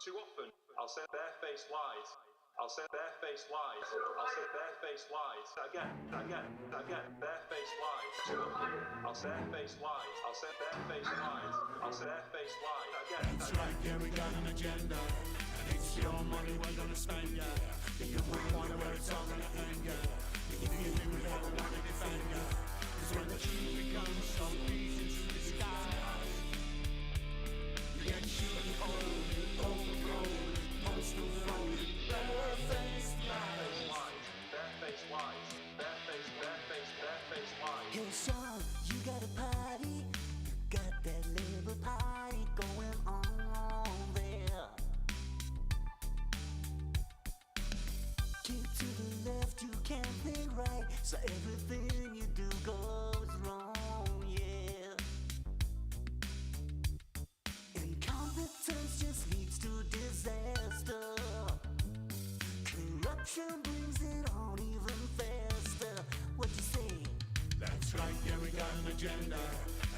Too often, I'll say barefaced lies. I'll say barefaced lies. I'll say barefaced lies. Again, barefaced lies. Too often, I'll say barefaced lies. I'll say barefaced lies. I'll say barefaced lies. Again. That's right, yeah, we got an agenda. And it's your money we're gonna spend, yeah. Think you wouldn't wonder where it's all gonna end, yeah. Think you think we ever wanna defend, yeah. Cause when the truth becomes so easy to disguise, you get shooting cold, overgrown, postal phone, barefaced lies. Barefaced lies. Barefaced lies. Hey Sean, you got a party. You got that little party going on there. Keep to the left, you can't think right, so everything you do goes wrong, yeah. Incompetence just leads to disaster. Corruption brings it on even faster. What you say? That's right, yeah, we got an agenda.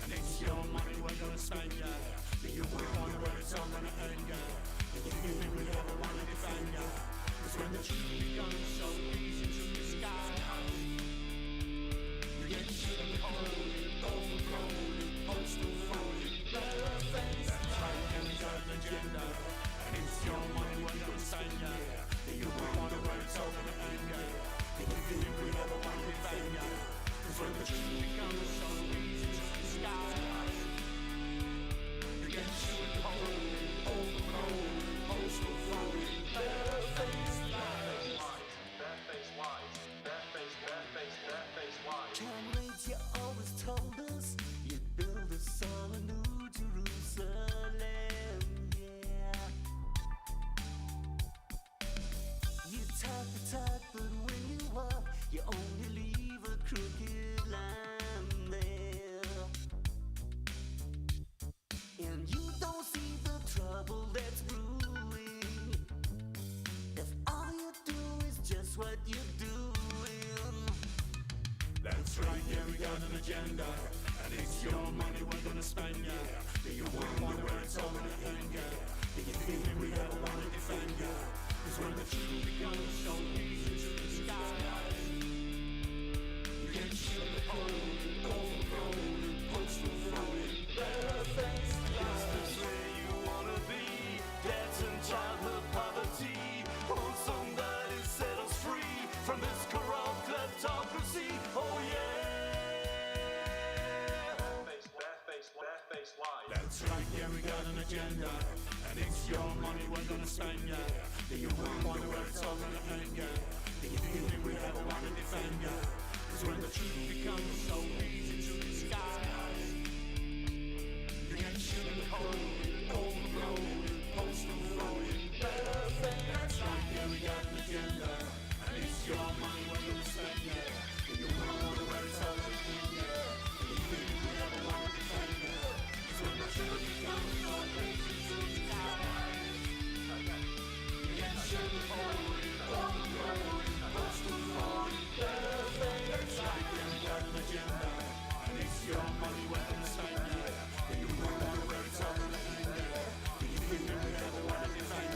And it's your money we're gonna spend, yeah. Do you wonder where it's all gonna end, yeah? Do you think we ever wanna defend, yeah? Cause when the truth becomes so easy to disguise, you get shooting cold, overgrown, postal phone, barefaced. That's right, yeah, we got an agenda. And it's your money we're gonna spend, yeah. Do you wonder where it's all gonna end, yeah? Do you think we ever wanna defend, yeah? Cause when the truth becomes so easy to disguise, you get shooting cold, overgrown, postal phone, barefaced lies. Barefaced lies. Barefaced lies. Comrades, you always told us you'd build us all a new Jerusalem, yeah. You talk the talk, but when you walk, you only leave a crooked line there. And you don't see the trouble that's brewing if all you do is just what you're doing. That's right, yeah, we got an agenda. And it's your money we're gonna spend, yeah. Do you wonder where it's all gonna end, yeah? Do you think we ever wanna defend, yeah? Cause when the truth becomes so easy to disguise, you get shooting cold, overgrown, postal phone, barefaced lies. Is this where you wanna be? Debts and childhood poverty. Oh, somebody set us free from this corrupt kleptocracy. Oh yeah. Barefaced lies. That's right, yeah, we got an agenda. And it's your money we're gonna spend, yeah. Do you wonder where it's all gonna end, yeah? Do you think we ever wanna defend, yeah? Cause when the truth becomes so easy to disguise, you get shooting cold, overgrown, postal phone, barefaced. That's right, yeah, we got an agenda. And it's your money we're gonna spend, yeah. Do you wonder where it's all gonna end, yeah? Do you think we ever wanna defend, yeah? Cause when the truth becomes so easy to disguise, you get shooting cold, overgrown, postal phone, barefaced. That's right, yeah, we got an agenda. And it's your money we're gonna spend, yeah. Do you wonder where it's all gonna end, yeah? Do you think we ever wanna defend,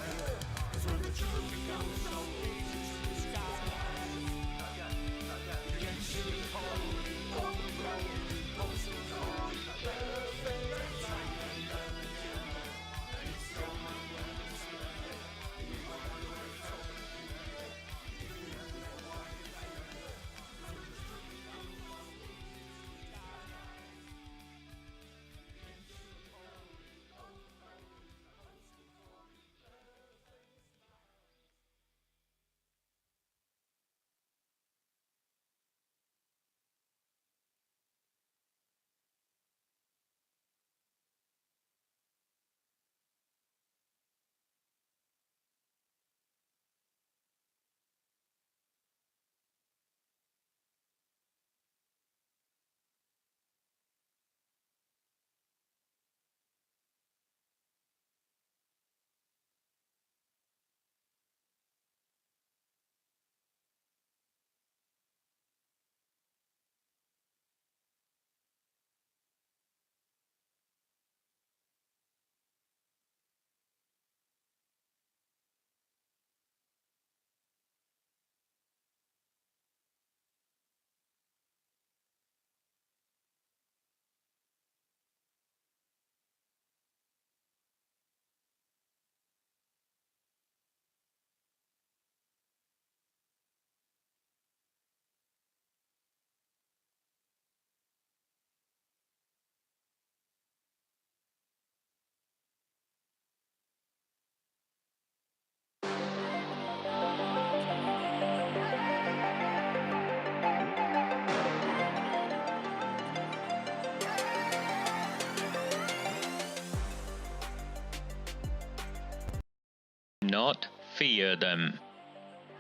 fear them.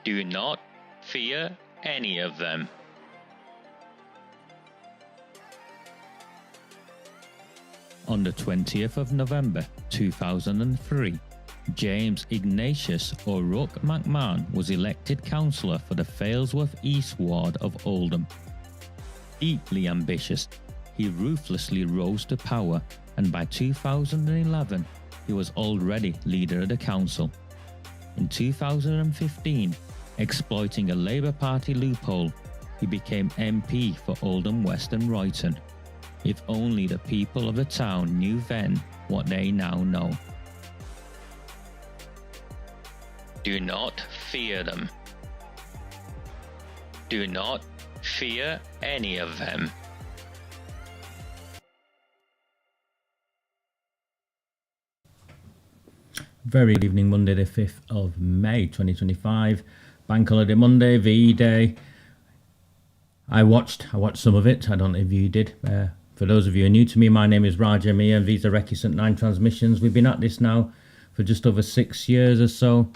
Do not fear any of them. On the 20th of November 2003, James Ignatius O'Rourke McMahon was elected councillor for the Failsworth East Ward of Oldham. Deeply ambitious, he ruthlessly rose to power, and by 2011, he was already leader of the council. In 2015, exploiting a Labour Party loophole, he became MP for Oldham West and Royton. If only the people of the town knew then what they now know. Do not fear them. Do not fear any of them. Very good evening, Monday the 5th of May 2025, Bank Holiday Monday, VE Day. I watched some of it. I don't know if you did. For those of you who are new to me, my name is Raja Mia and these are Recusant 9 Transmissions. We've been at this now for just over 6 years or so.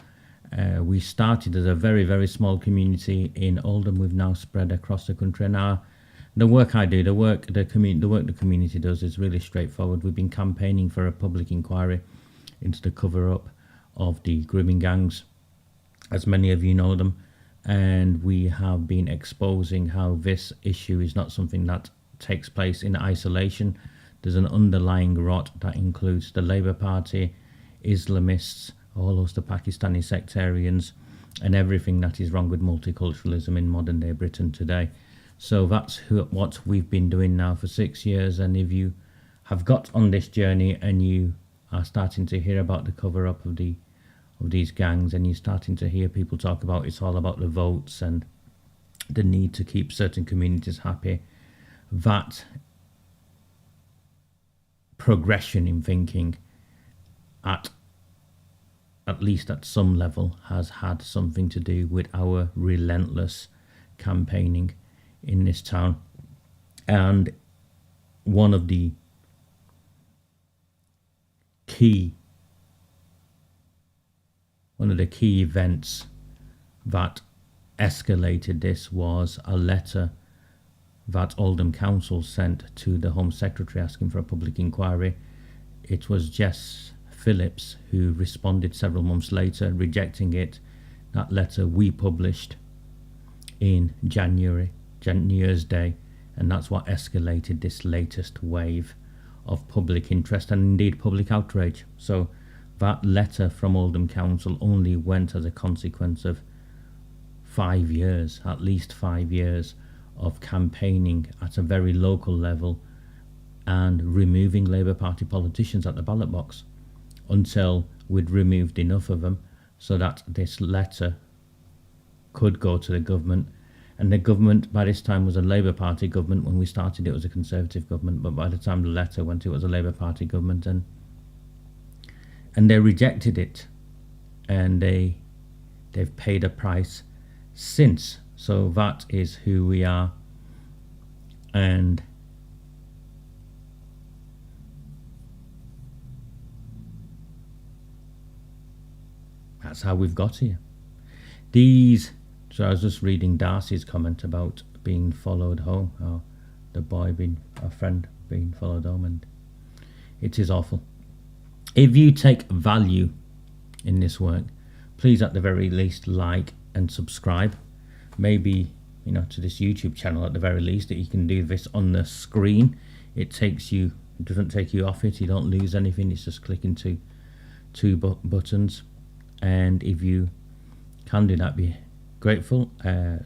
We started as a very, very small community in Oldham. We've now spread across the country. Now, the work I do, the work the community does is really straightforward. We've been campaigning for a public inquiry into the cover-up of the grooming gangs, as many of you know them, and we have been exposing how this issue is not something that takes place in isolation. There's an underlying rot that includes the Labour Party, Islamists, a whole host of Pakistani sectarians, and everything that is wrong with multiculturalism in modern day Britain today. So that's what we've been doing now for 6 years, and if you have got on this journey and you are starting to hear about the cover-up of these gangs, and you're starting to hear people talk about it's all about the votes and the need to keep certain communities happy, that progression in thinking at least at some level has had something to do with our relentless campaigning in this town. And one of the key events that escalated this was a letter that Oldham Council sent to the Home Secretary asking for a public inquiry. It was Jess Phillips who responded several months later, rejecting it. That letter we published in January, New Year's Day, and that's what escalated this latest wave of public interest and indeed public outrage. So that letter from Oldham Council only went as a consequence of 5 years, at least 5 years, of campaigning at a very local level and removing Labour Party politicians at the ballot box until we'd removed enough of them so that this letter could go to the government. And the government by this time was a Labour Party government. When we started it was a Conservative government, but by the time the letter went it was a Labour Party government, and they rejected it, and they've paid a price since. So that is who we are, and that's how we've got here. So I was just reading Darcy's comment about being followed home, or a friend being followed home, and it is awful. If you take value in this work, please at the very least like and subscribe. Maybe, to this YouTube channel at the very least, that you can do this on the screen. It doesn't take you off it, you don't lose anything, it's just clicking two buttons. And if you can do that, be grateful.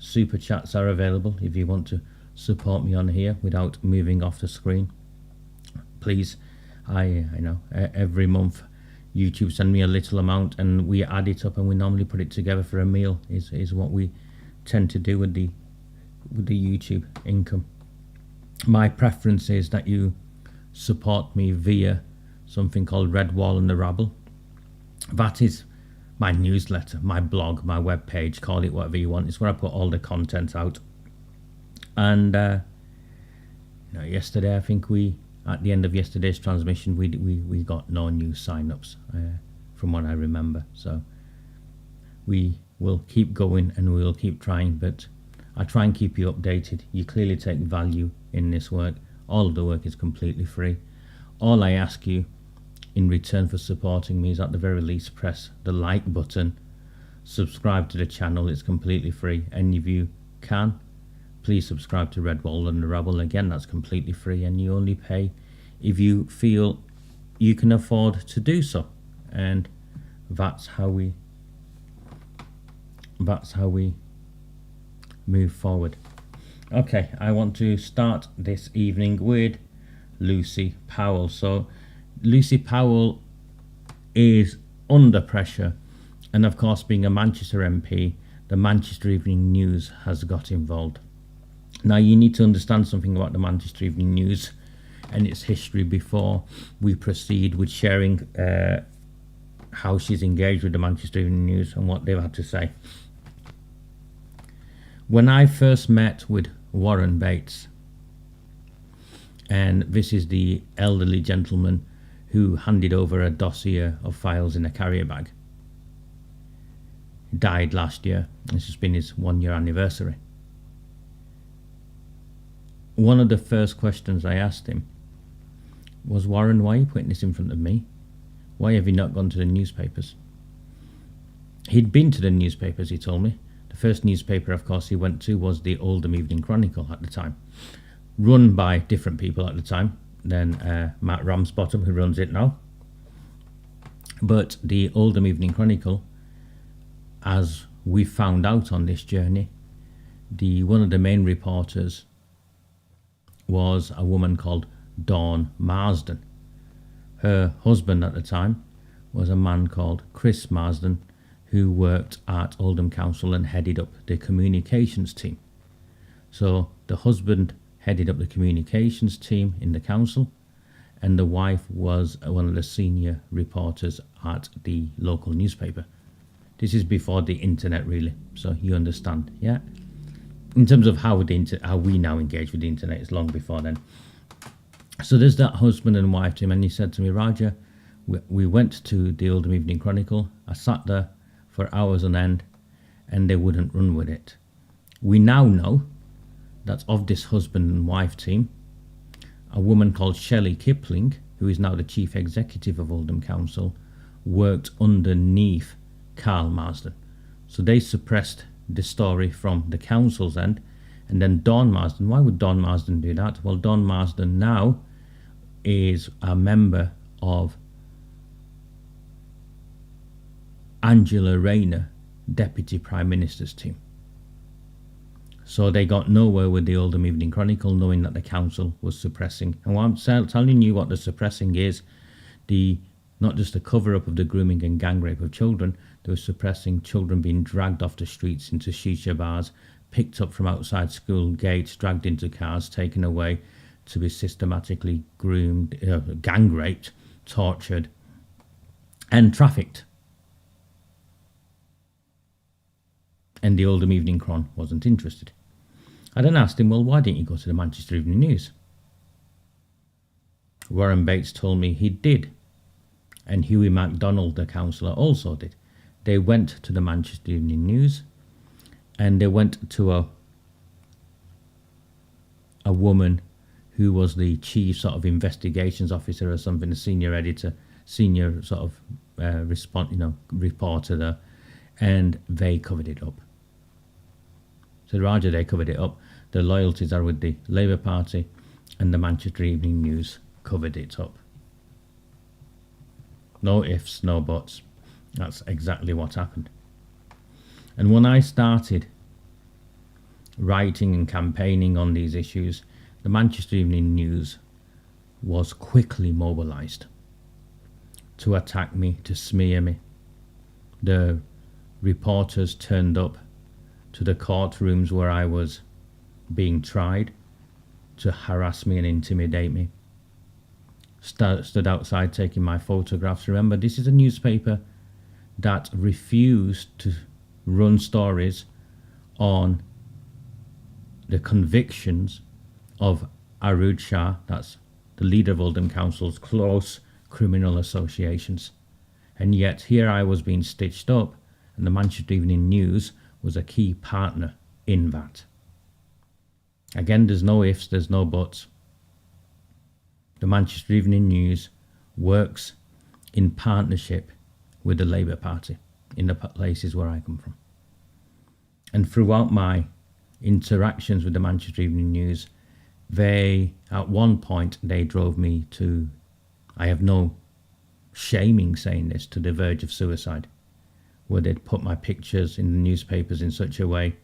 Super chats are available if you want to support me on here without moving off the screen. Please, I know every month YouTube send me a little amount and we add it up and we normally put it together for a meal is what we tend to do with the YouTube income. My preference is that you support me via something called Red Wall and the Rabble. That is my newsletter, my blog, my webpage, call it whatever you want. It's where I put all the content out. And yesterday, I think at the end of yesterday's transmission, we got no new sign-ups from what I remember. So we will keep going and we will keep trying, but I try and keep you updated. You clearly take value in this work. All of the work is completely free. All I ask you in return for supporting me is at the very least press the like button, subscribe to the channel, it's completely free. And if you can, please subscribe to Red Wall and the Rabble. Again, that's completely free, and you only pay if you feel you can afford to do so. And that's how we move forward. Okay, I want to start this evening with Lucy Powell. So Lucy Powell is under pressure, and of course, being a Manchester MP, the Manchester Evening News has got involved. Now, you need to understand something about the Manchester Evening News and its history before we proceed with sharing how she's engaged with the Manchester Evening News and what they've had to say. When I first met with Warren Bates, and this is the elderly gentleman who handed over a dossier of files in a carrier bag. He died last year. This has been his 1-year anniversary. One of the first questions I asked him was, Warren, why are you putting this in front of me? Why have you not gone to the newspapers? He'd been to the newspapers, he told me. The first newspaper, of course, he went to was the Oldham Evening Chronicle at the time, run by different people at the time than Matt Ramsbottom, who runs it now. But the Oldham Evening Chronicle, as we found out on this journey, one of the main reporters was a woman called Dawn Marsden. Her husband at the time was a man called Chris Marsden, who worked at Oldham Council and headed up the communications team. So the husband headed up the communications team in the council, and the wife was one of the senior reporters at the local newspaper. This is before the internet, really, so you understand, yeah? In terms of how we now engage with the internet, it's long before then. So there's that husband and wife team, and he said to me, Roger, we went to the Oldham Evening Chronicle. I sat there for hours on end, and they wouldn't run with it. We now know that of this husband and wife team, a woman called Shelley Kipling, who is now the chief executive of Oldham Council, worked underneath Carl Marsden. So they suppressed the story from the council's end. And then Dawn Marsden, why would Dawn Marsden do that? Well, Dawn Marsden now is a member of Angela Rayner, Deputy Prime Minister's team. So they got nowhere with the Oldham Evening Chronicle, knowing that the council was suppressing. And what I'm telling you what the suppressing is, not just the cover-up of the grooming and gang rape of children, they were suppressing children being dragged off the streets into shisha bars, picked up from outside school gates, dragged into cars, taken away to be systematically groomed, gang raped, tortured, and trafficked. And the Oldham Evening Chron wasn't interested. I then asked him, well, why didn't you go to the Manchester Evening News? Warren Bates told me he did. And Hughie MacDonald, the councillor, also did. They went to the Manchester Evening News, and they went to a woman who was the chief sort of investigations officer or something, a senior editor, senior sort of reporter there, and they covered it up. So Roger, they covered it up. The loyalties are with the Labour Party, and the Manchester Evening News covered it up. No ifs, no buts. That's exactly what happened. And when I started writing and campaigning on these issues, the Manchester Evening News was quickly mobilised to attack me, to smear me. The reporters turned up to the courtrooms where I was being tried to harass me and intimidate me. Stood outside taking my photographs. Remember, this is a newspaper that refused to run stories on the convictions of Arud Shah, that's the leader of Oldham Council's close criminal associations. And yet here I was being stitched up and the Manchester Evening News was a key partner in that. Again, there's no ifs, there's no buts. The Manchester Evening News works in partnership with the Labour Party in the places where I come from. And throughout my interactions with the Manchester Evening News, at one point, they drove me to, I have no shaming saying this, to the verge of suicide, where they'd put my pictures in the newspapers in such a way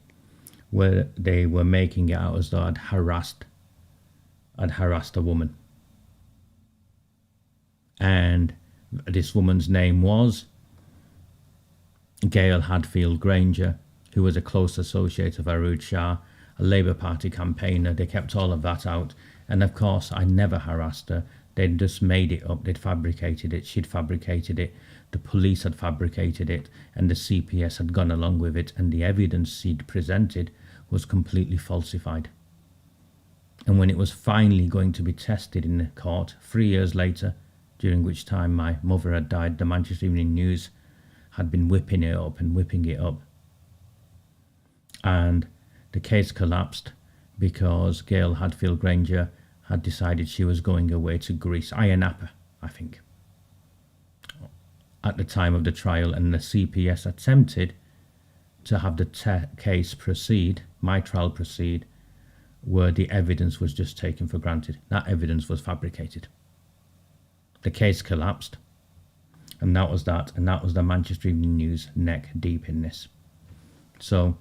where they were making it out as though I'd harassed a woman. And this woman's name was Gail Hadfield Granger, who was a close associate of Arood Shah, a Labour Party campaigner. They kept all of that out. And of course, I never harassed her. They'd just made it up. They'd fabricated it. She'd fabricated it. The police had fabricated it. And the CPS had gone along with it. And the evidence she'd presented was completely falsified. And when it was finally going to be tested in the court 3 years later, during which time my mother had died, the Manchester Evening News had been whipping it up and whipping it up. And the case collapsed because Gail Hadfield Granger had decided she was going away to Greece, Ayia Napa, I think, at the time of the trial, and the CPS attempted to have the case proceed, my trial proceed, where the evidence was just taken for granted. That evidence was fabricated. The case collapsed, and that was that, and that was the Manchester Evening News neck deep in this. So,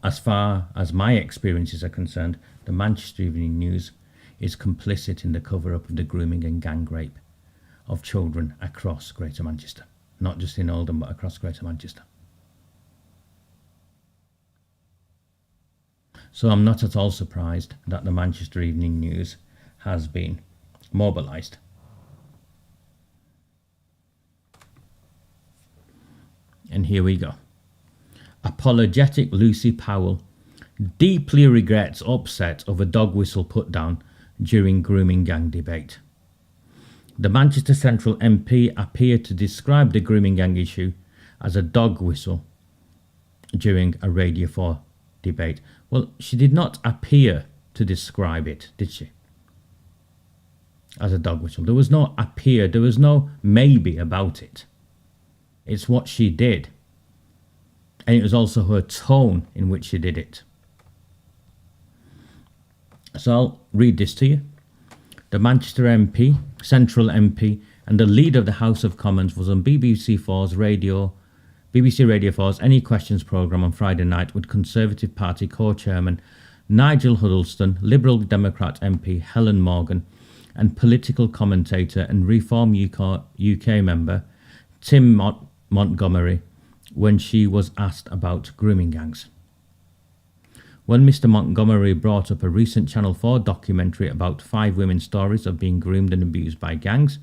as far as my experiences are concerned, the Manchester Evening News is complicit in the cover-up of the grooming and gang rape of children across Greater Manchester. Not just in Oldham, but across Greater Manchester. So I'm not at all surprised that the Manchester Evening News has been mobilised. And here we go. Apologetic Lucy Powell deeply regrets upset of a dog whistle put down during grooming gang debate. The Manchester Central MP appeared to describe the grooming gang issue as a dog whistle during a Radio 4 debate. Well, she did not appear to describe it, did she? As a dog whistle. There was no appear, there was no maybe about it. It's what she did. And it was also her tone in which she did it. So I'll read this to you. The Manchester MP, Central MP, and the leader of the House of Commons was on BBC Radio 4's Any Questions programme on Friday night with Conservative Party co-chairman Nigel Huddleston, Liberal Democrat MP Helen Morgan, and political commentator and Reform UK member Tim Montgomery, when she was asked about grooming gangs. When Mr. Montgomery brought up a recent Channel 4 documentary about 5 women's stories of being groomed and abused by gangs,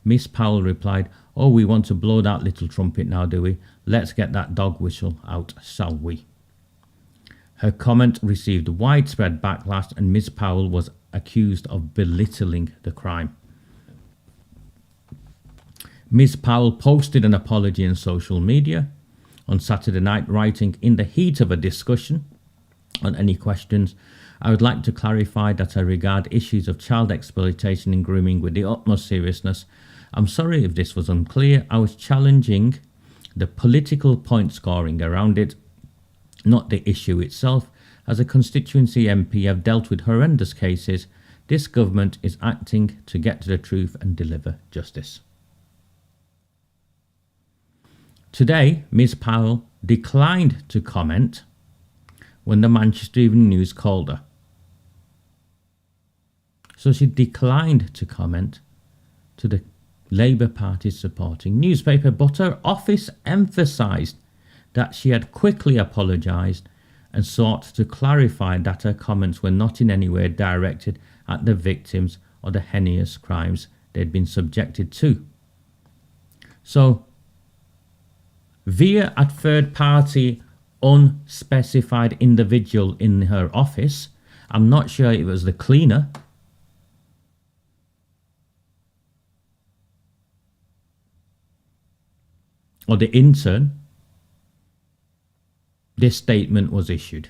Miss Powell replied, "Oh, we want to blow that little trumpet now, do we? Let's get that dog whistle out, shall we?" Her comment received widespread backlash, and Miss Powell was accused of belittling the crime. Miss Powell posted an apology on social media on Saturday night, writing, "In the heat of a discussion on Any Questions, I would like to clarify that I regard issues of child exploitation and grooming with the utmost seriousness. I'm sorry if this was unclear. I was challenging the political point scoring around it, not the issue itself. As a constituency MP, I've dealt with horrendous cases. This government is acting to get to the truth and deliver justice." Today, Ms. Powell declined to comment when the Manchester Evening News called her. So she declined to comment to the Labour Party supporting newspaper, but her office emphasised that she had quickly apologised and sought to clarify that her comments were not in any way directed at the victims or the heinous crimes they'd been subjected to. So, via a third party unspecified individual in her office, I'm not sure it was the cleaner, or the intern, this statement was issued.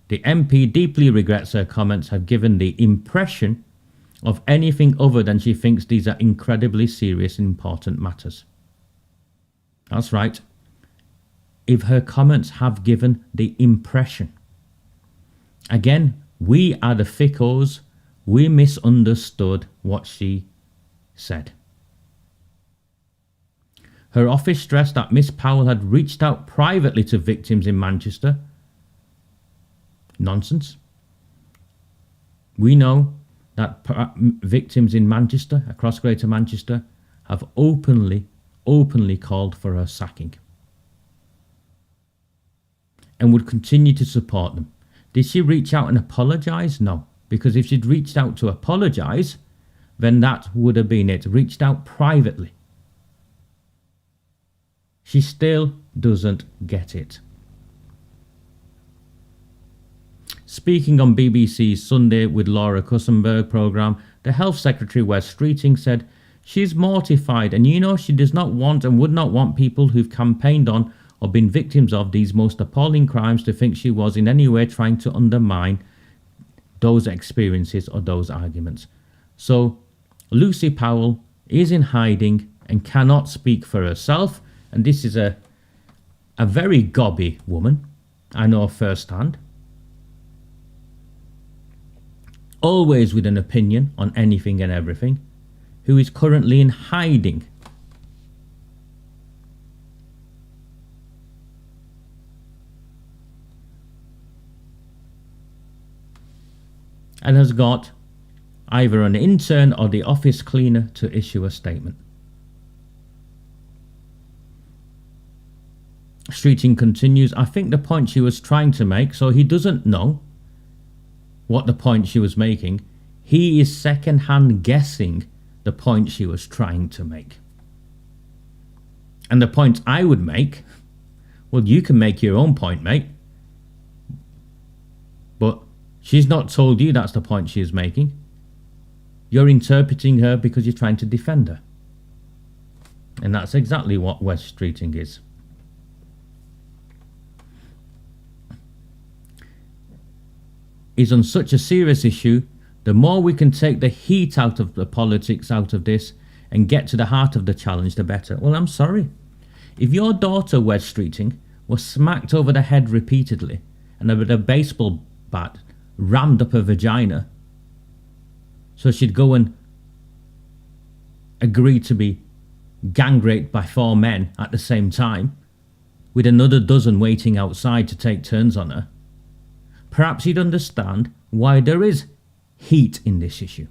The MP deeply regrets her comments have given the impression of anything other than she thinks these are incredibly serious and important matters. That's right. If her comments have given the impression. Again, we are the thickos. We misunderstood what she said. Her office stressed that Miss Powell had reached out privately to victims in Manchester. Nonsense. We know that victims in Manchester, across Greater Manchester, have openly called for her sacking and would continue to support them. Did she reach out and apologise? No, because if she'd reached out to apologise, then that would have been it. Reached out privately. She still doesn't get it. Speaking on BBC's Sunday with Laura Kussenberg programme, the Health Secretary Wes Streeting said, "She's mortified and she does not want and would not want people who've campaigned on or been victims of these most appalling crimes to think she was in any way trying to undermine those experiences or those arguments." So Lucy Powell is in hiding and cannot speak for herself, and this is a very gobby woman, I know firsthand. Always with an opinion on anything and everything, who is currently in hiding. And has got either an intern or the office cleaner to issue a statement. Streeting continues, "I think the point she was trying to make," so he doesn't know what the point she was making. He is second-hand guessing the point she was trying to make. And the point I would make, well, you can make your own point, mate. But she's not told you that's the point she is making. You're interpreting her because you're trying to defend her. And that's exactly what Wes Streeting is. Is on such a serious issue, the more we can take the heat out of the politics out of this and get to the heart of the challenge, the better. Well, I'm sorry. If your daughter, Wes Streeting, was smacked over the head repeatedly and with a baseball bat rammed up her vagina so she'd go and agree to be gang raped by 4 men at the same time, with another dozen waiting outside to take turns on her, perhaps you'd understand why there is heat in this issue.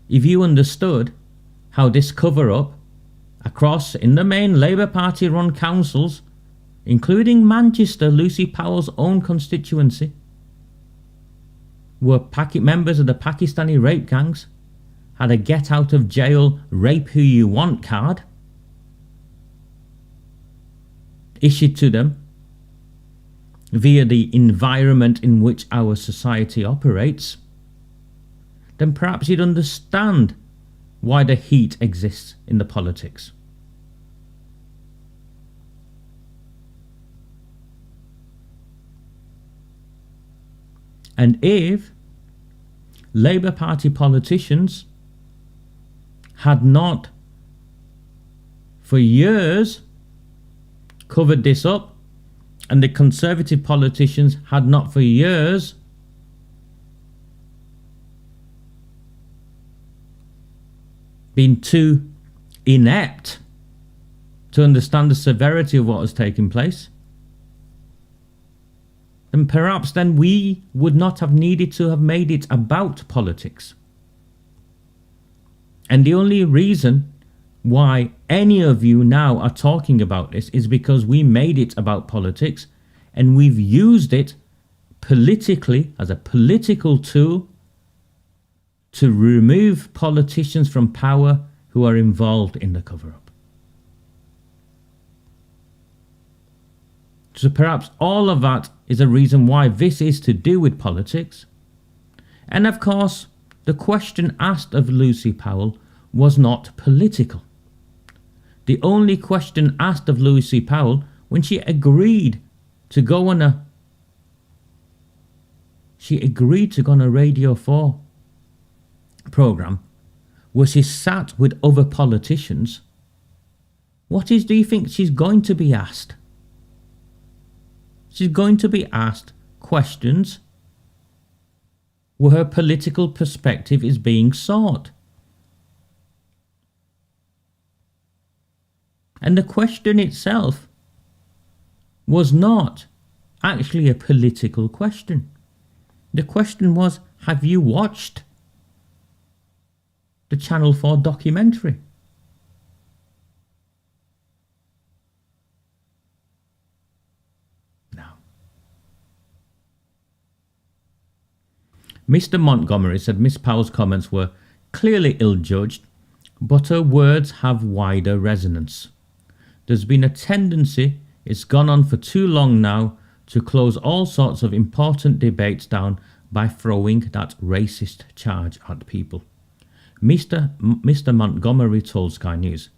If you understood how this cover-up across, in the main, Labour Party-run councils, including Manchester, Lucy Powell's own constituency, were members of the Pakistani rape gangs, had a get-out-of-jail rape-who-you-want card issued to them via the environment in which our society operates, then perhaps you'd understand why the heat exists in the politics. And if Labour Party politicians had not for years covered this up, and the Conservative politicians had not for years been too inept to understand the severity of what has taken place, then perhaps then we would not have needed to have made it about politics. And the only reason why any of you now are talking about this is because we made it about politics and we've used it politically as a political tool to remove politicians from power who are involved in the cover-up. So perhaps all of that is a reason why this is to do with politics. And of course, the question asked of Lucy Powell was not political. The only question asked of Lucy Powell when she agreed to go on a Radio 4 program where she sat with other politicians, do you think she's going to be asked? She's going to be asked questions where her political perspective is being sought. And the question itself was not actually a political question. The question was, have you watched the Channel 4 documentary? No. Mr. Montgomery said Miss Powell's comments were clearly ill-judged, but her words have wider resonance. There's been a tendency, it's gone on for too long now, to close all sorts of important debates down by throwing that racist charge at people. Mr. Montgomery told Sky News.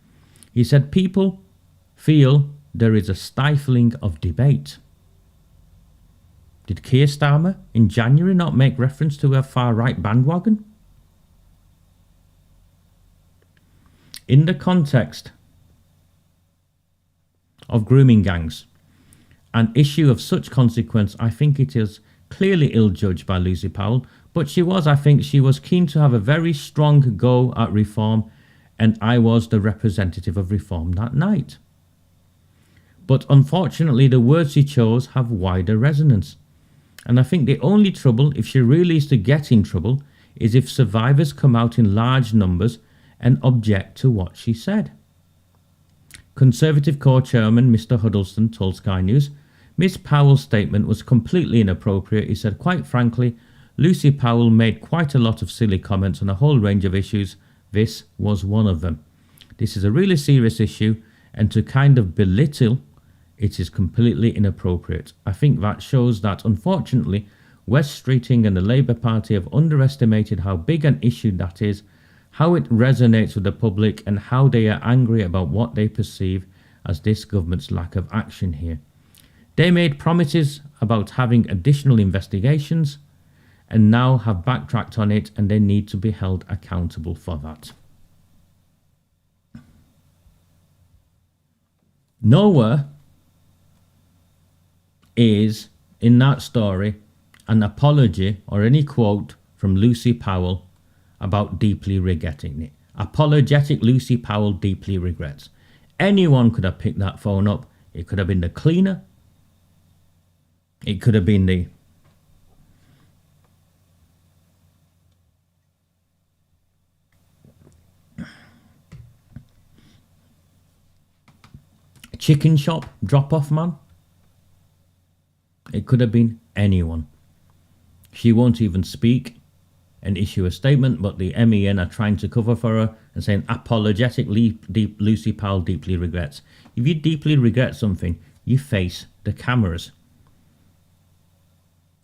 He said people feel there is a stifling of debate. Did Keir Starmer in January not make reference to a far-right bandwagon? In the context of grooming gangs, an issue of such consequence, I think it is clearly ill-judged by Lucy Powell, but I think she was keen to have a very strong go at reform, and I was the representative of reform that night. But unfortunately, the words she chose have wider resonance. And I think the only trouble, if she really is to get in trouble, is if survivors come out in large numbers and object to what she said. Conservative Corps Chairman Mr. Huddleston told Sky News, Miss Powell's statement was completely inappropriate. He said, quite frankly, Lucy Powell made quite a lot of silly comments on a whole range of issues. This was one of them. This is a really serious issue, and to kind of belittle it is completely inappropriate. I think that shows that, unfortunately, West Streeting and the Labour Party have underestimated how big an issue that is, how it resonates with the public, and how they are angry about what they perceive as this government's lack of action here. They made promises about having additional investigations and now have backtracked on it, and they need to be held accountable for that. Nowhere is in that story an apology or any quote from Lucy Powell about deeply regretting it. Apologetic Lucy Powell deeply regrets. Anyone could have picked that phone up. It could have been the cleaner. It could have been the chicken shop drop-off man. It could have been anyone. She won't even speak and issue a statement, but the MEN are trying to cover for her and saying apologetic Lucy Powell deeply regrets. If you deeply regret something, you face the cameras.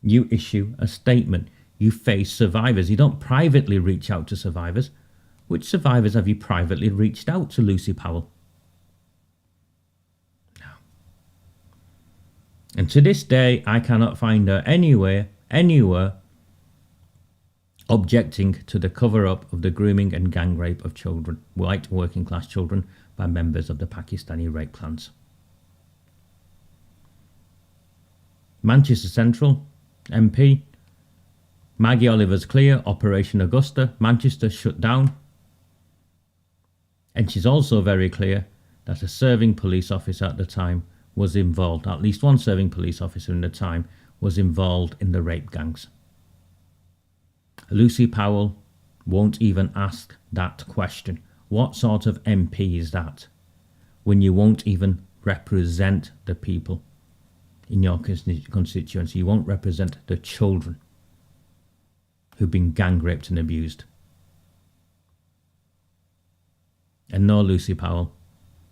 You issue a statement. You face survivors. You don't privately reach out to survivors. Which survivors have you privately reached out to, Lucy Powell? No. And to this day, I cannot find her anywhere objecting to the cover-up of the grooming and gang rape of children, white working-class children, by members of the Pakistani rape clans. Manchester Central MP Maggie Oliver's clear, Operation Augusta, Manchester shut down. And she's also very clear that a serving police officer at the time was involved, at least one serving police officer in the time was involved in the rape gangs. Lucy Powell won't even ask that question. What sort of MP is that when you won't even represent the people in your constituency? You won't represent the children who've been gang raped and abused. And no, Lucy Powell,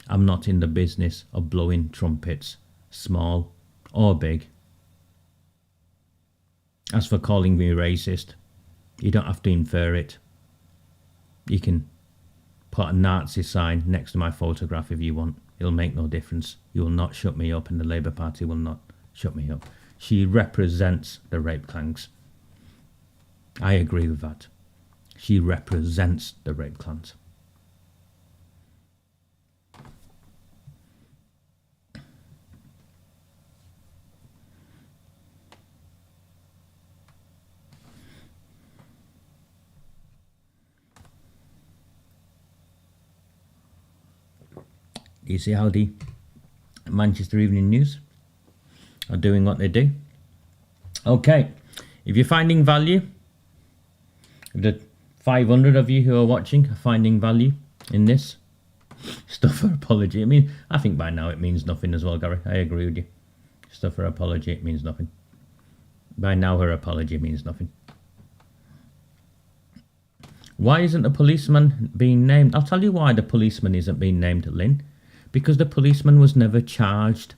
I'm not in the business of blowing trumpets, small or big. As for calling me racist, you don't have to infer it. You can put a Nazi sign next to my photograph if you want. it'll make no difference. You will not shut me up, and the Labour Party will not shut me up. She represents the rape clans. I agree with that. She represents the rape clans. You see how the Manchester Evening News are doing what they do? Okay, if you're finding value, if the 500 of you who are watching are finding value in this stuff for apology, I mean, I think by now it means nothing as well, Gary. I agree with you. Stuff for apology, it means nothing. By now her apology means nothing. Why isn't the policeman being named? I'll tell you why the policeman isn't being named, Lynn. Because the policeman was never charged,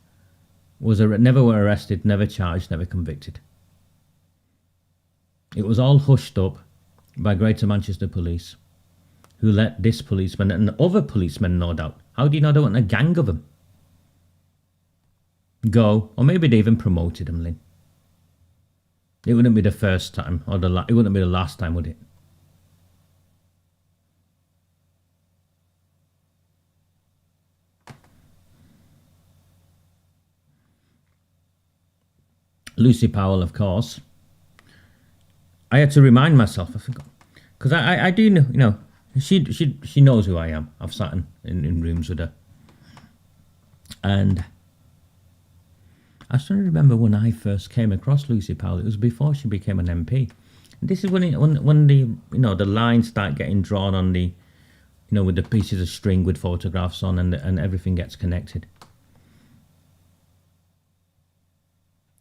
never were arrested, never charged, never convicted. It was all hushed up by Greater Manchester Police, who let this policeman and other policemen, no doubt, how do you know there weren't a gang of them, go, or maybe they even promoted them, Lynn. It wouldn't be the first time, or it wouldn't be the last time, would it? Lucy Powell, of course. I had to remind myself, I forgot, because I do know, you know, she knows who I am. I've sat in rooms with her, and I still remember when I first came across Lucy Powell. It was before she became an MP. And this is when the, you know, the lines start getting drawn on the, you know, with the pieces of string with photographs on, and everything gets connected.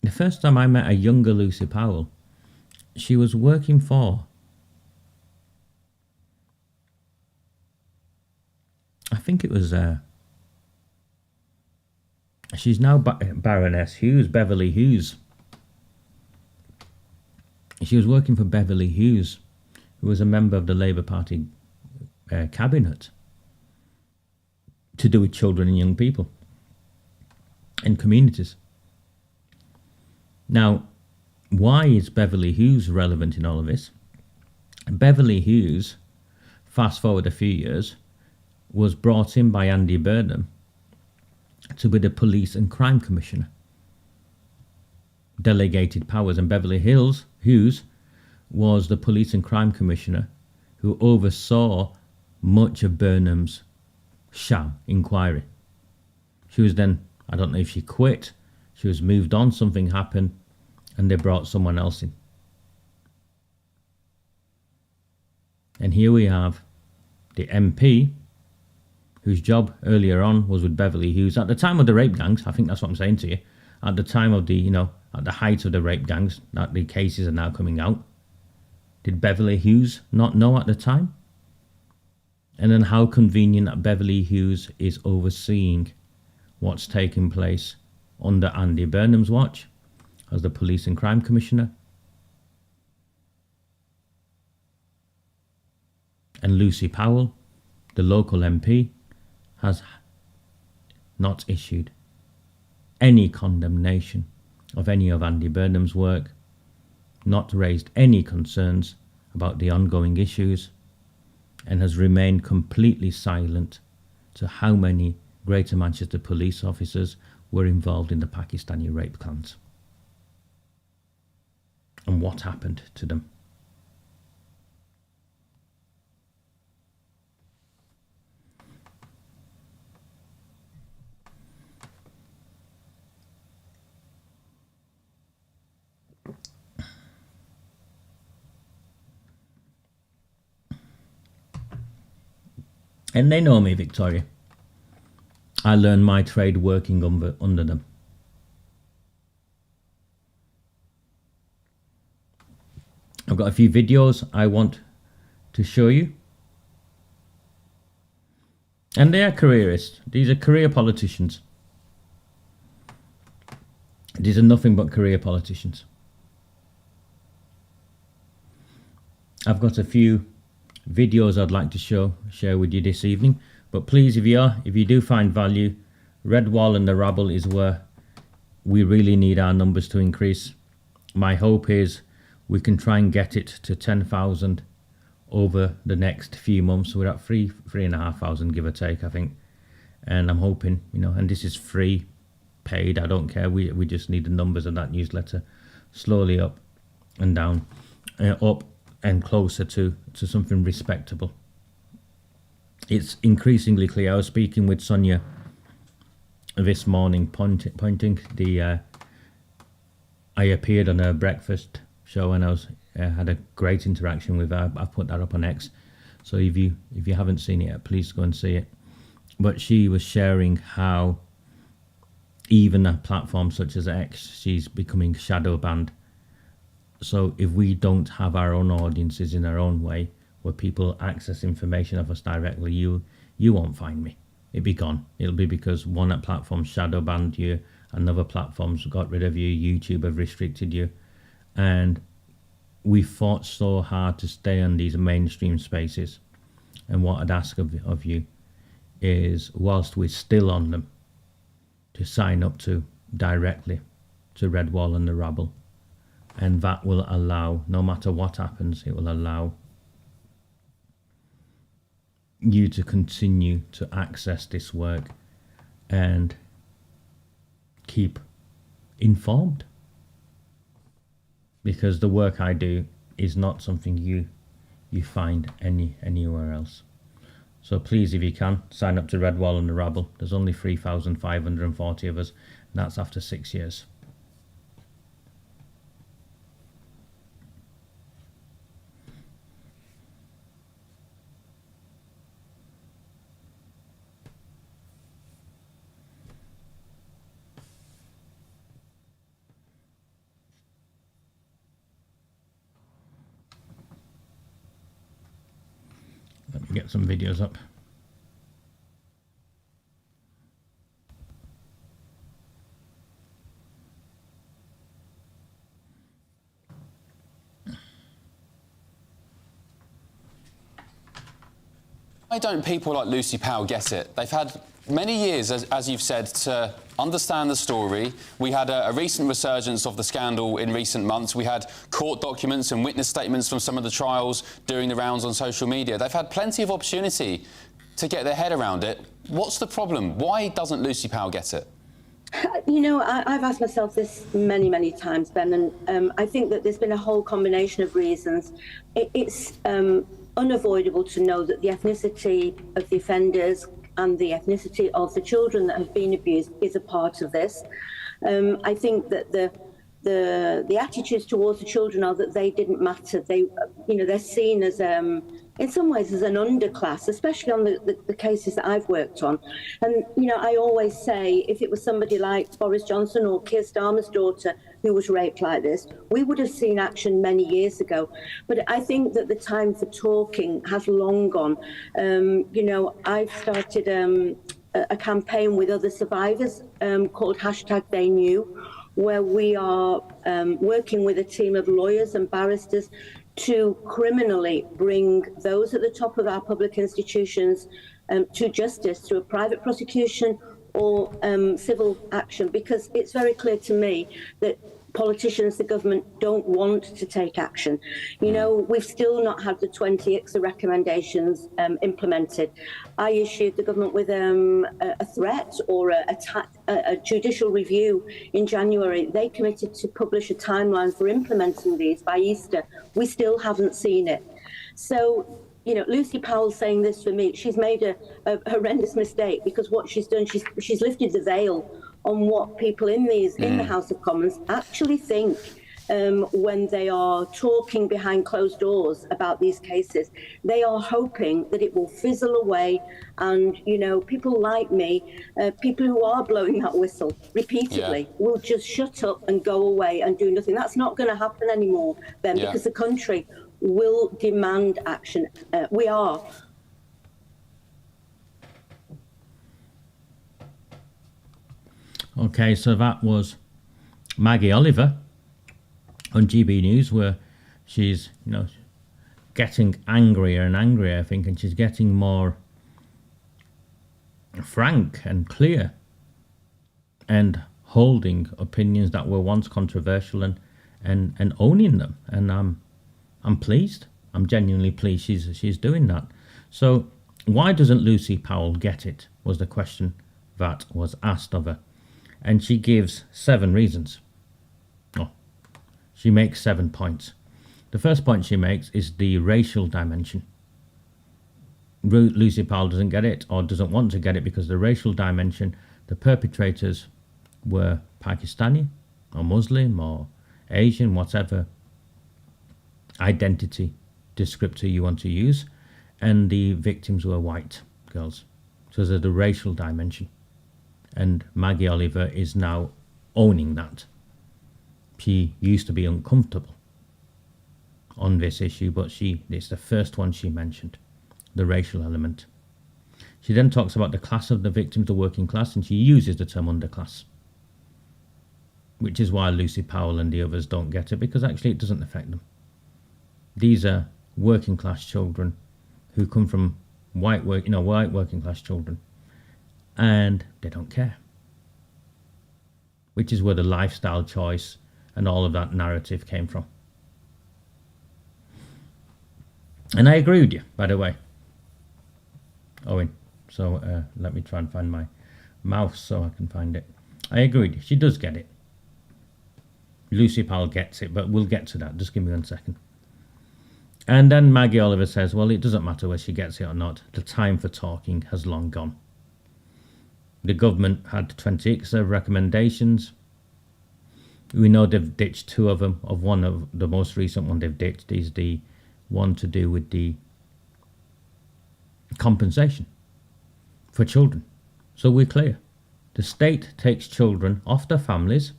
The first time I met a younger Lucy Powell, she was working for, I think it was, she's now Baroness Hughes, Beverly Hughes. She was working for Beverly Hughes, who was a member of the Labour Party cabinet, to do with children and young people in communities. Now, why is Beverly Hughes relevant in all of this? Beverly Hughes, fast forward a few years, was brought in by Andy Burnham to be the Police and Crime Commissioner. Delegated powers, and Beverly Hughes was the Police and Crime Commissioner who oversaw much of Burnham's sham inquiry. She was then, I don't know if she quit, she was moved on, something happened, and they brought someone else in. And here we have the MP, whose job earlier on was with Beverly Hughes. At the time of the rape gangs, I think that's what I'm saying to you, at the time of the, you know, at the height of the rape gangs, that the cases are now coming out, did Beverly Hughes not know at the time? And then how convenient that Beverly Hughes is overseeing what's taking place under Andy Burnham's watch as the Police and Crime Commissioner. And Lucy Powell, the local MP, has not issued any condemnation of any of Andy Burnham's work, not raised any concerns about the ongoing issues, and has remained completely silent to how many Greater Manchester police officers were involved in the Pakistani rape clans and what happened to them. And they know me, Victoria. I learned my trade working under them. I've got a few videos I want to show you. And they are careerists. These are career politicians. These are nothing but career politicians. I've got a few videos I'd like to share with you this evening. But please, if you do find value, Redwall and the rabble is where we really need our numbers to increase. My hope is we can try and get it to 10,000 over the next few months. We're at 3,500, give or take, I think. And I'm hoping, and this is free, paid, I don't care. We just need the numbers of that newsletter slowly up and down, up and closer to something respectable. It's increasingly clear. I was speaking with Sonia this morning, pointing the I appeared on her breakfast show, and I had a great interaction with her. I put that up on X, so if you haven't seen it yet, please go and see it. But she was sharing how even a platform such as X, she's becoming shadow banned. So if we don't have our own audiences in our own way, where people access information of us directly, you won't find me. It'll be gone. It'll be because one platform shadow banned you, another platform's got rid of you, YouTube have restricted you, and we fought so hard to stay on these mainstream spaces. And what I'd ask of you is, whilst we're still on them, to sign up to directly to Redwall and the rabble, and that will allow, no matter what happens, it will allow you to continue to access this work and keep informed, because the work I do is not something you find anywhere else. So please, if you can, sign up to Redwall and the rabble. There's only 3,540 of us, and that's after 6 years. Let me get some videos up. Why don't people like Lucy Powell get it? They've had many years, as you've said, to understand the story. We had a recent resurgence of the scandal in recent months. We had court documents and witness statements from some of the trials doing the rounds on social media. They've had plenty of opportunity to get their head around it. What's the problem? Why doesn't Lucy Powell get it? I've asked myself this many times, Ben, and I think that there's been a whole combination of reasons. It's unavoidable to know that the ethnicity of the offenders and the ethnicity of the children that have been abused is a part of this. I think that the attitudes towards the children are that they didn't matter. They're seen as in some ways as an underclass, especially on the cases that I've worked on. And I always say, if it was somebody like Boris Johnson or Keir Starmer's daughter who was raped like this, we would have seen action many years ago. But I think that the time for talking has long gone. I've started a campaign with other survivors called #TheyKnew, where we are working with a team of lawyers and barristers to criminally bring those at the top of our public institutions to justice through a private prosecution or civil action, because it's very clear to me that politicians, the government, don't want to take action. We've still not had the 20 ICSA recommendations implemented. I issued the government with a threat or a judicial review in January. They committed to publish a timeline for implementing these by Easter. We still haven't seen it. So, Lucy Powell saying this for me, she's made a horrendous mistake, because what she's done, she's lifted the veil on what people in the House of Commons actually think when they are talking behind closed doors about these cases. They are hoping that it will fizzle away, and people like me, people who are blowing that whistle repeatedly, will just shut up and go away and do nothing. That's not going to happen anymore, Ben, because the country will demand action. We are. Okay, so that was Maggie Oliver on GB News, where she's, getting angrier and angrier, I think, and she's getting more frank and clear and holding opinions that were once controversial and owning them. And I'm pleased. I'm genuinely pleased she's doing that. So why doesn't Lucy Powell get it, was the question that was asked of her. And she gives 7 reasons. Oh, she makes 7 points. The first point she makes is the racial dimension. Lucy Powell doesn't get it, or doesn't want to get it, because the racial dimension, the perpetrators were Pakistani or Muslim or Asian, whatever identity descriptor you want to use, and the victims were white girls. So there's the racial dimension, and Maggie Oliver is now owning that. She used to be uncomfortable on this issue, but it's the first one she mentioned, the racial element. She then talks about the class of the victims, the working class, and she uses the term underclass, which is why Lucy Powell and the others don't get it, because actually it doesn't affect them. These are working class children who come from white working class children, and they don't care. Which is where the lifestyle choice and all of that narrative came from. And I agree with you, by the way, Owen. So let me try and find my mouse so I can find it. I agree with you. She does get it. Lucy Powell gets it, but we'll get to that. Just give me 1 second. And then Maggie Oliver says, well, it doesn't matter whether she gets it or not. The time for talking has long gone. The government had 26 recommendations. We know they've ditched 2 of them. Of one of the most recent one they've ditched is the one to do with the compensation for children. So we're clear. The state takes children off their families,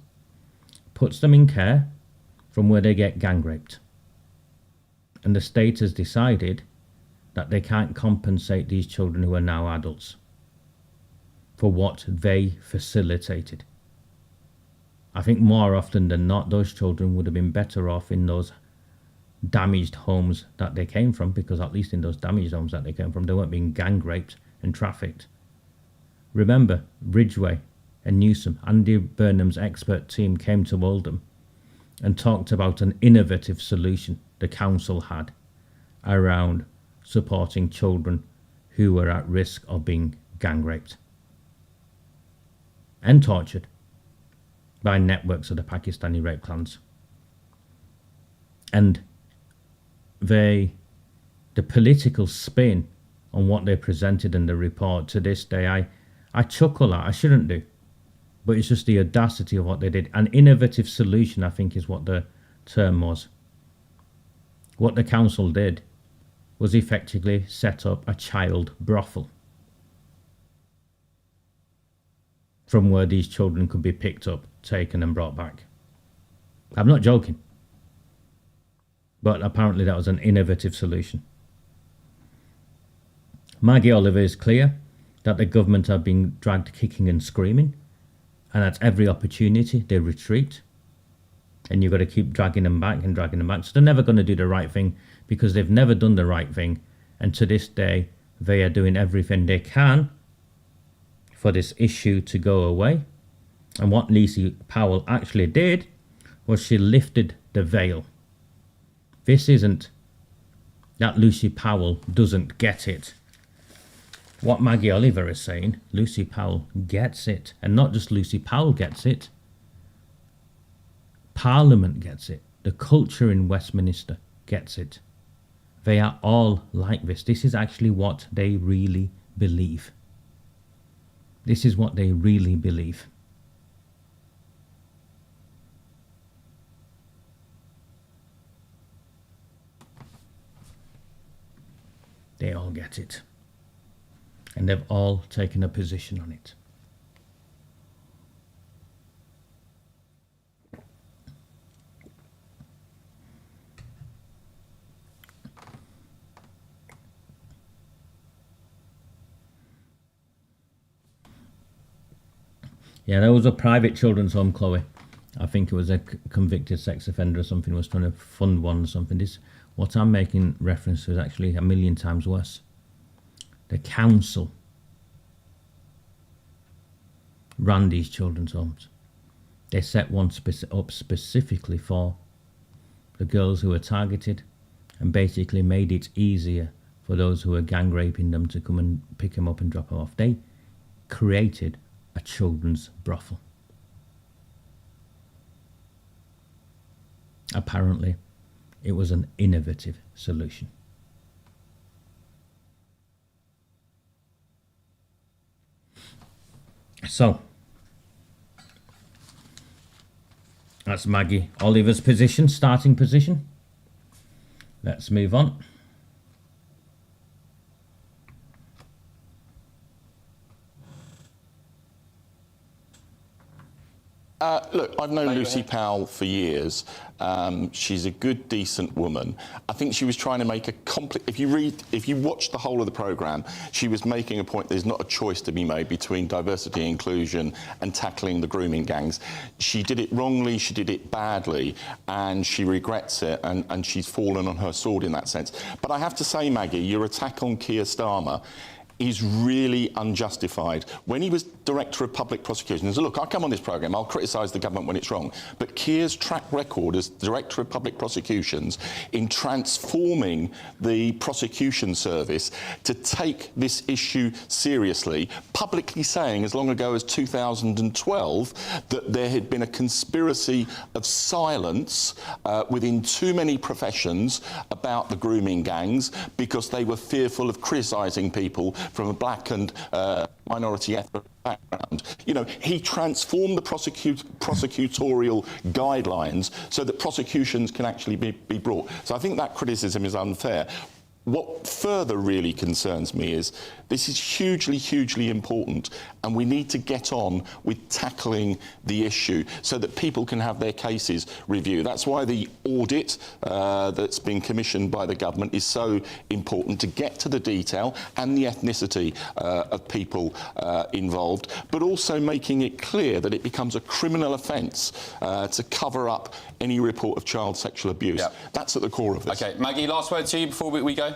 puts them in care from where they get gang raped. And the state has decided that they can't compensate these children who are now adults for what they facilitated. I think more often than not, those children would have been better off in those damaged homes that they came from, because at least in those damaged homes that they came from, they weren't being gang raped and trafficked. Remember, Ridgway and Newsom, Andy Burnham's expert team came to Oldham and talked about an innovative solution the council had around supporting children who were at risk of being gang raped and tortured by networks of the Pakistani rape clans. And the political spin on what they presented in the report, to this day, I chuckle at. I shouldn't do. But it's just the audacity of what they did. An innovative solution, I think, is what the term was. What the council did was effectively set up a child brothel from where these children could be picked up, taken and brought back. I'm not joking. But apparently that was an innovative solution. Maggie Oliver is clear that the government are being dragged kicking and screaming, and at every opportunity they retreat, and you've got to keep dragging them back and dragging them back. So they're never going to do the right thing, because they've never done the right thing, and to this day they are doing everything they can for this issue to go away. And what Lucy Powell actually did was she lifted the veil. This isn't that Lucy Powell doesn't get it. What Maggie Oliver is saying, Lucy Powell gets it. And not just Lucy Powell gets it. Parliament gets it. The culture in Westminster gets it. They are all like this. This is actually what they really believe. This is what they really believe. They all get it. And they've all taken a position on it. Yeah, there was a private children's home, Chloe. I think it was a convicted sex offender or something, was trying to fund one or something. This, what I'm making reference to, is actually a million times worse. The council ran these children's homes. They set one up specifically for the girls who were targeted, and basically made it easier for those who were gang raping them to come and pick them up and drop them off. They created a children's brothel. Apparently, it was an innovative solution. So, that's Maggie Oliver's position, starting position. Let's move on. Look, I've known Lucy Powell for years. She's a good, decent woman. I think she was trying to make a if you watch the whole of the programme, she was making a point there's not a choice to be made between diversity and inclusion and tackling the grooming gangs. She did it wrongly, she did it badly, and she regrets it, and she's fallen on her sword in that sense. But I have to say, Maggie, your attack on Keir Starmer is really unjustified. When he was Director of Public Prosecutions, look, I come on this programme, I'll criticise the government when it's wrong, but Keir's track record as Director of Public Prosecutions in transforming the prosecution service to take this issue seriously, publicly saying as long ago as 2012 that there had been a conspiracy of silence within too many professions about the grooming gangs because they were fearful of criticising people from a black and minority ethnic background. You know, he transformed the prosecutorial guidelines so that prosecutions can actually be brought. So I think that criticism is unfair. What further really concerns me is this is hugely, hugely important, and we need to get on with tackling the issue so that people can have their cases reviewed. That's why the audit that's been commissioned by the government is so important, to get to the detail and the ethnicity of people involved, but also making it clear that it becomes a criminal offence to cover up any report of child sexual abuse. Yep. That's at the core of this. OK, Maggie, last word to you before we go.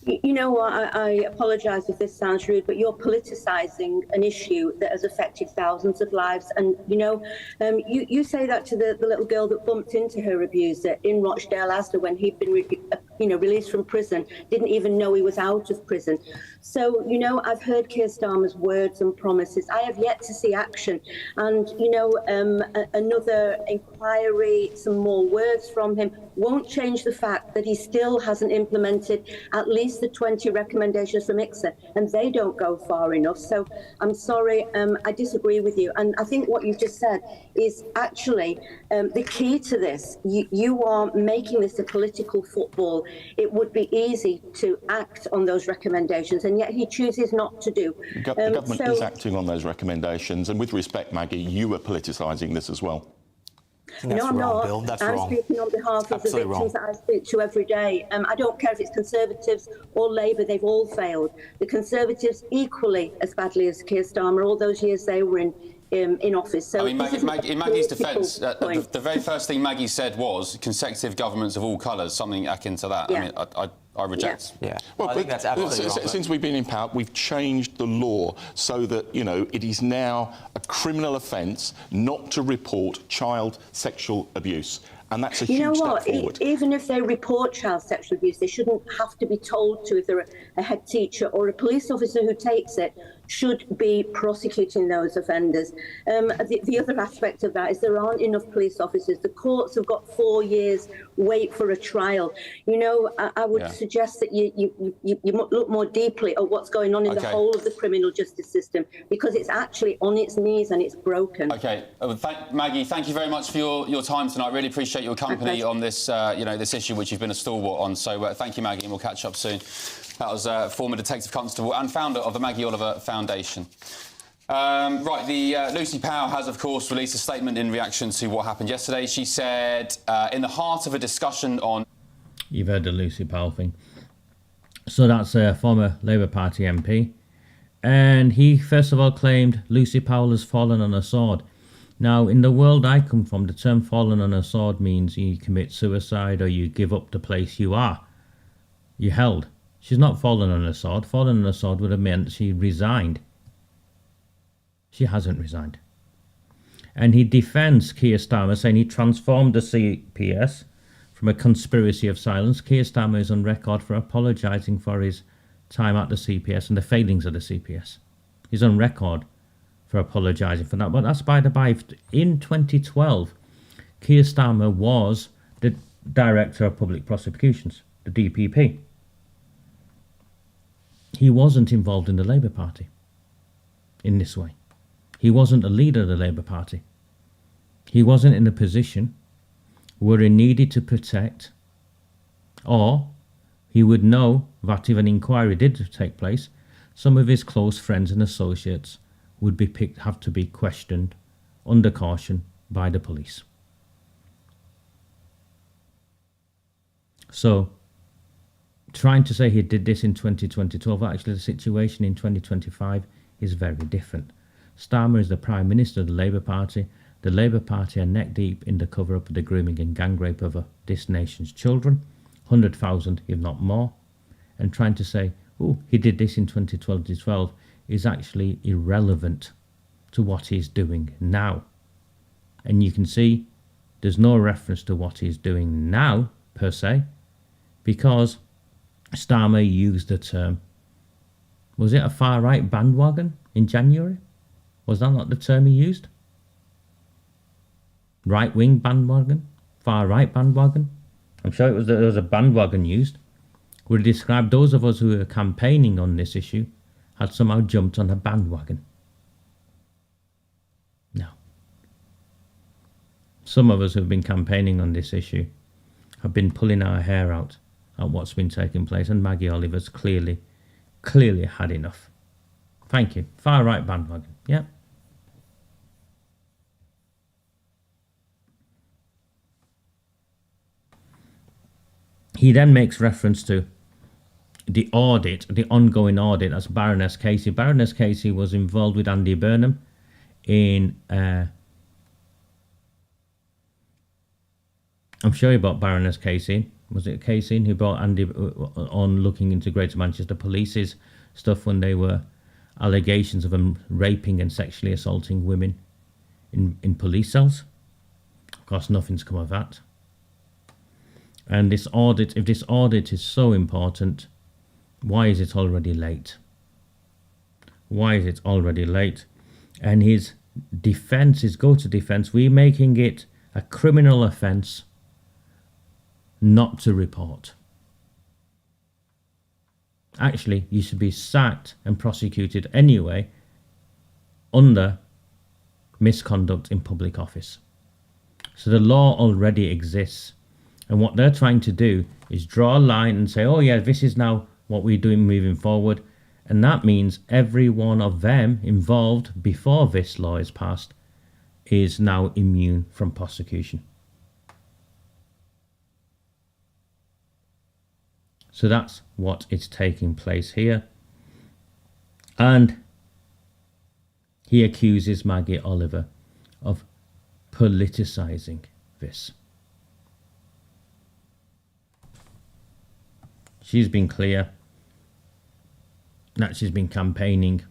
You know what, I apologise if this sounds rude, but you're politicising an issue that has affected thousands of lives. And, you know, you say that to the little girl that bumped into her abuser in Rochdale Asda when he'd been released from prison, didn't even know he was out of prison. So, you know, I've heard Keir Starmer's words and promises. I have yet to see action. And, you know, another inquiry, some more words from him won't change the fact that he still hasn't implemented at least the 20 recommendations from ICSA, and they don't go far enough. So I'm sorry, I disagree with you. And I think what you've just said is actually the key to this. You are making this a political football. It would be easy to act on those recommendations, and yet he chooses not to do. The government is acting on those recommendations, and with respect, Maggie, you are politicising this as well. No, I'm not. Bill. That's I'm wrong. speaking on behalf of Absolutely the victims that I speak to every day. I don't care if it's Conservatives or Labour, they've all failed. The Conservatives equally as badly as Keir Starmer, all those years they were in office. So I mean, in Maggie's defence, the very first thing Maggie said was consecutive governments of all colours, something akin to that. Yeah. I mean, I reject. Yeah. Well, I think that's absolutely wrong. Since we've been in power, we've changed the law so that, you know, it is now a criminal offence not to report child sexual abuse. And that's a huge step forward. Even if they report child sexual abuse, they shouldn't have to be told to if they're a head teacher or a police officer who takes it should be prosecuting those offenders. The other aspect of that is there aren't enough police officers. The courts have got 4 years wait for a trial. You know, I would suggest that you look more deeply at what's going on in the whole of the criminal justice system, because it's actually on its knees and it's broken. OK. Maggie, thank you very much for your time tonight. Really appreciate your company on this, this issue which you've been a stalwart on. So thank you, Maggie, and we'll catch up soon. That was former Detective Constable and founder of the Maggie Oliver Foundation. Lucy Powell has, of course, released a statement in reaction to what happened yesterday. She said, in the heart of a discussion on... You've heard the Lucy Powell thing. So that's a former Labour Party MP. And he, first of all, claimed Lucy Powell has fallen on a sword. Now, in the world I come from, the term fallen on a sword means you commit suicide or you give up the place you are. You held. She's not fallen on a sword. Fallen on a sword would have meant she resigned. She hasn't resigned. And he defends Keir Starmer, saying he transformed the CPS from a conspiracy of silence. Keir Starmer is on record for apologising for his time at the CPS and the failings of the CPS. He's on record for apologising for that. But that's by the by. In 2012, Keir Starmer was the Director of Public Prosecutions, the DPP. He wasn't involved in the Labour Party in this way. He wasn't a leader of the Labour Party. He wasn't in a position where he needed to protect, or he would know that if an inquiry did take place, some of his close friends and associates would have to be questioned under caution by the police. So, trying to say he did this in 2012, actually the situation in 2025 is very different. Starmer is the Prime Minister of the Labour Party. The Labour Party are neck deep in the cover-up of the grooming and gang rape of this nation's children, 100,000 if not more, and trying to say, oh, he did this in 2012 is actually irrelevant to what he's doing now. And you can see there's no reference to what he's doing now, per se, because Starmer used the term, was it a far-right bandwagon in January? Was that not the term he used? Right-wing bandwagon? Far-right bandwagon? I'm sure there was a bandwagon used, where he described those of us who were campaigning on this issue had somehow jumped on a bandwagon. No. Some of us who have been campaigning on this issue have been pulling our hair out at what's been taking place, and Maggie Oliver's clearly had enough. Thank you. Far-right bandwagon. Yeah. He then makes reference to the audit, the ongoing audit. That's Baroness Casey. Baroness Casey was involved with Andy Burnham in... I'm sure he brought Baroness Casey. Was it Casey who brought Andy on looking into Greater Manchester Police's stuff when they were allegations of him raping and sexually assaulting women in police cells? Of course, nothing's come of that. And this audit, if this audit is so important, why is it already late? Why is it already late? And his defence, his go-to defence, we're making it a criminal offence not to report. Actually, you should be sacked and prosecuted anyway under misconduct in public office. So the law already exists. And what they're trying to do is draw a line and say, oh yeah, this is now what we're doing moving forward. And that means every one of them involved before this law is passed is now immune from prosecution. So that's what is taking place here. And he accuses Maggie Oliver of politicising this. She's been clear that she's been campaigning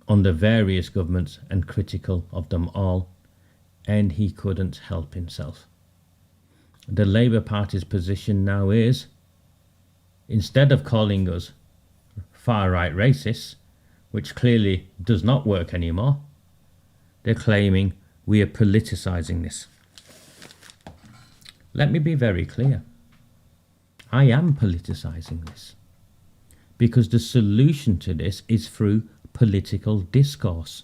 under various governments and critical of them all, and he couldn't help himself. The Labour Party's position now is, instead of calling us far-right racists, which clearly does not work anymore, they're claiming we are politicising this. Let me be very clear. I am politicising this because the solution to this is through political discourse.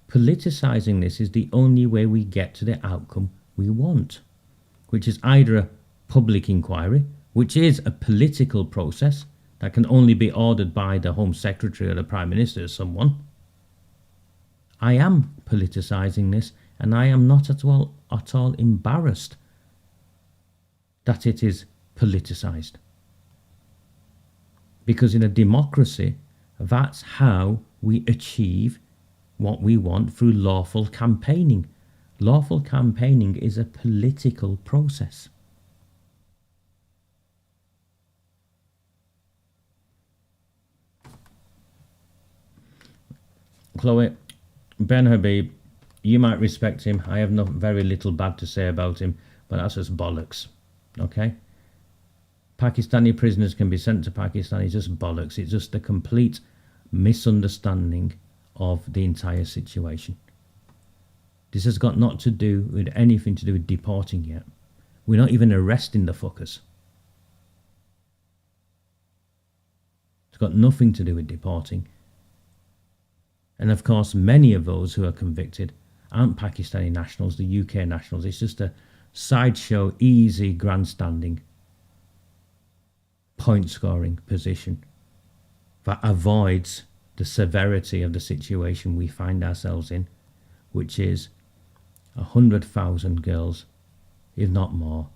Politicising this is the only way we get to the outcome we want, which is either a public inquiry, which is a political process that can only be ordered by the Home Secretary or the Prime Minister or someone. I am politicising this, and I am not at all embarrassed that it is politicised. Because in a democracy, that's how we achieve what we want through lawful campaigning. Lawful campaigning is a political process. Chloe, Ben Habib, you might respect him. I have very little bad to say about him, but that's just bollocks. Okay? Pakistani prisoners can be sent to Pakistan. It's just bollocks. It's just a complete misunderstanding of the entire situation. This has got not to do with anything to do with deporting yet. We're not even arresting the fuckers. It's got nothing to do with deporting. And of course, many of those who are convicted aren't Pakistani nationals, the UK nationals. It's just a sideshow, easy grandstanding, point scoring position that avoids the severity of the situation we find ourselves in, which is 100,000 girls, if not more,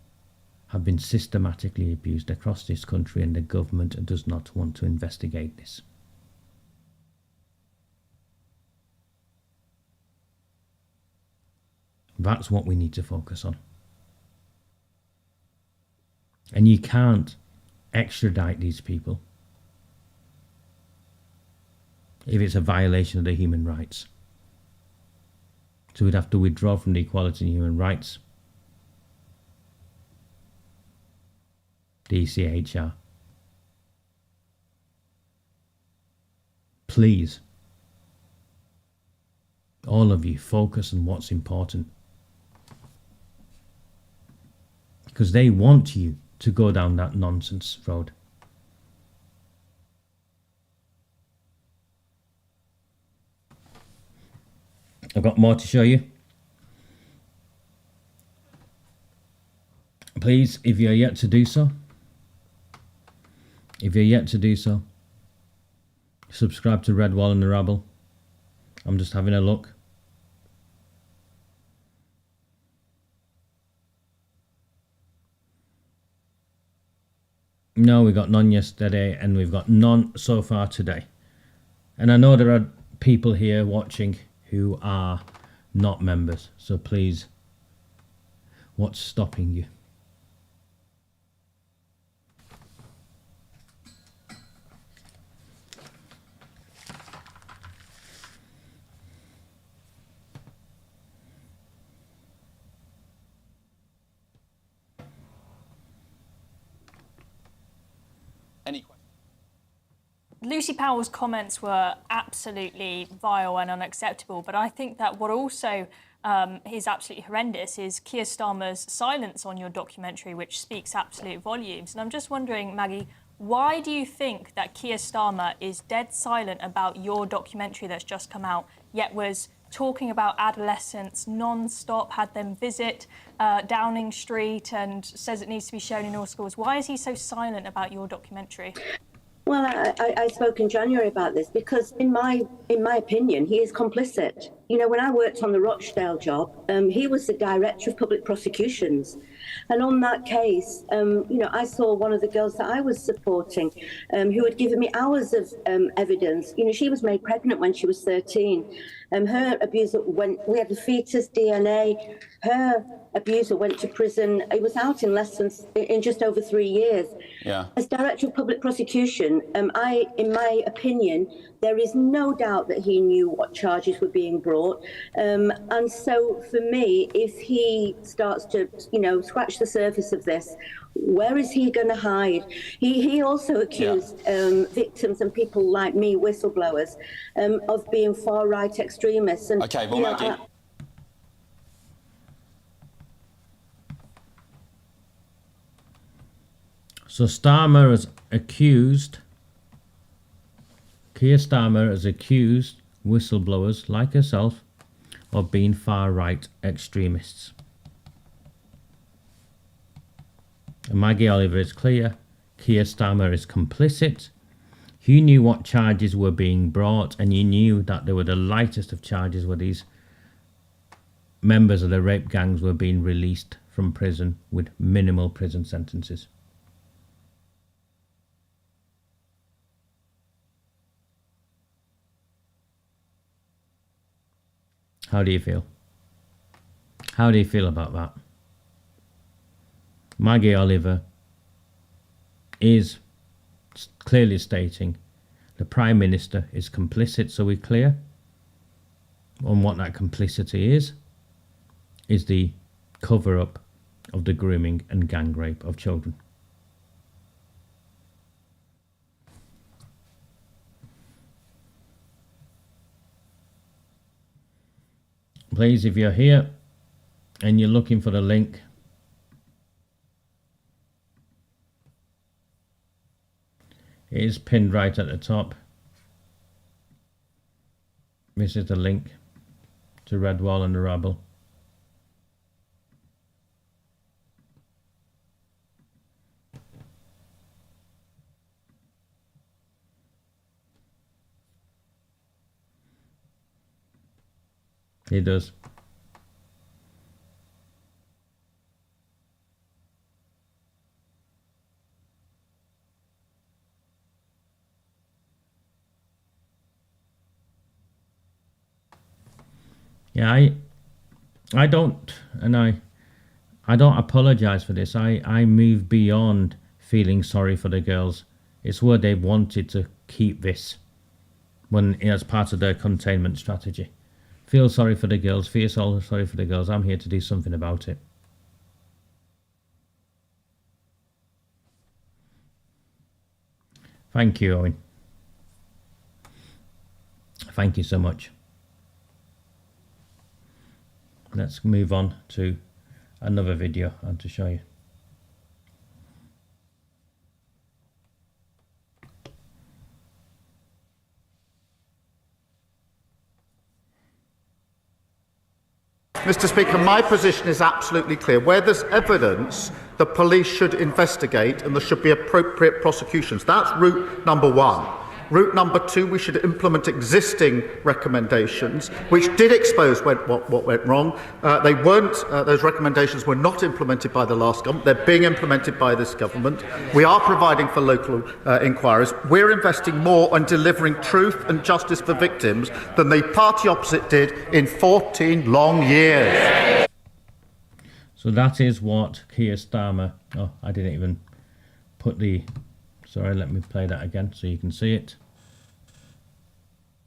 have been systematically abused across this country, and the government does not want to investigate this. That's what we need to focus on. And you can't extradite these people if it's a violation of their human rights. So we'd have to withdraw from the Equality and Human Rights, the ECHR. Please, all of you, focus on what's important. Because they want you to go down that nonsense road. I've got more to show you. Please, if you're yet to do so, subscribe to Redwall and the Rabble. I'm just having a look. No, we got none yesterday, and we've got none so far today. And I know there are people here watching who are not members, so please, what's stopping you? Any questions? Lucy Powell's comments were absolutely vile and unacceptable, but I think that what also is absolutely horrendous is Keir Starmer's silence on your documentary, which speaks absolute volumes. And I'm just wondering, Maggie, why do you think that Keir Starmer is dead silent about your documentary that's just come out, yet was talking about adolescents non-stop, had them visit Downing Street and says it needs to be shown in all schools? Why is he so silent about your documentary? Well, I spoke in January about this because, in my opinion, he is complicit. You know, when I worked on the Rochdale job, he was the director of public prosecutions. And on that case, you know, I saw one of the girls that I was supporting who had given me hours of evidence. You know, she was made pregnant when she was 13. Her abuser we had the fetus DNA. Her abuser went to prison. He was out in just over 3 years. Yeah. As director of public prosecution, in my opinion, there is no doubt that he knew what charges were being brought. And so for me, if he starts to, you know, scratch the surface of this, where is he going to hide? He also accused victims and people like me, whistleblowers, of being far-right extremists. And, okay, well, Maggie... So Keir Starmer has accused whistleblowers like herself of being far-right extremists. And Maggie Oliver is clear. Keir Starmer is complicit. You knew what charges were being brought, and you knew that they were the lightest of charges where these members of the rape gangs were being released from prison with minimal prison sentences. How do you feel? How do you feel about that? Maggie Oliver is clearly stating the Prime Minister is complicit, so we're clear. on what that complicity is the cover-up of the grooming and gang rape of children. Please, if you're here and you're looking for the link, it is pinned right at the top. This is the link to Redwall and the Rabble. He does. Yeah, I don't, and I don't apologize for this. I move beyond feeling sorry for the girls. It's where they wanted to keep this when as part of their containment strategy. Feel sorry for the girls. Feel sorry for the girls. I'm here to do something about it. Thank you, Owen. Thank you so much. Let's move on to another video I want to show you. Mr. Speaker, my position is absolutely clear. Where there's evidence, the police should investigate and there should be appropriate prosecutions. That's route number one. Route number two, we should implement existing recommendations, which did expose what went wrong. They weren't, those recommendations were not implemented by the last government. They're being implemented by this government. We are providing for local inquiries. We're investing more on delivering truth and justice for victims than the party opposite did in 14 long years. So that is what Keir Starmer, oh, I didn't even put the, sorry, let me play that again so you can see it.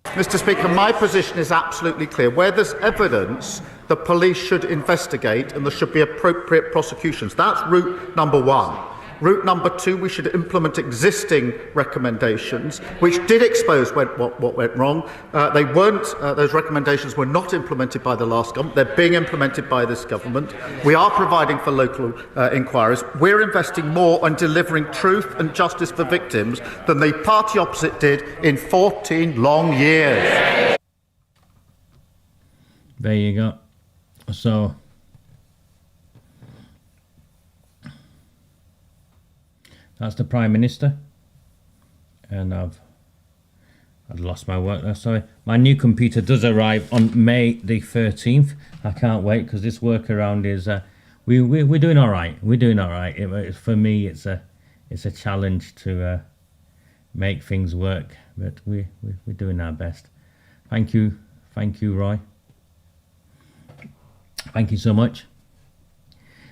Mr. Speaker, my position is absolutely clear. Where there's evidence, the police should investigate and there should be appropriate prosecutions. That's route number one. Route number two, we should implement existing recommendations, which did expose what went wrong. They weren't, those recommendations were not implemented by the last government. They're being implemented by this government. We are providing for local inquiries. We're investing more on delivering truth and justice for victims than the party opposite did in 14 long years. There you go. So, that's the Prime Minister, and I'd lost my work there, sorry. My new computer does arrive on May the 13th. I can't wait because this workaround is, we're doing all right. We're doing all right. For me, it's a challenge to make things work, but we're doing our best. Thank you, Roy. Thank you so much.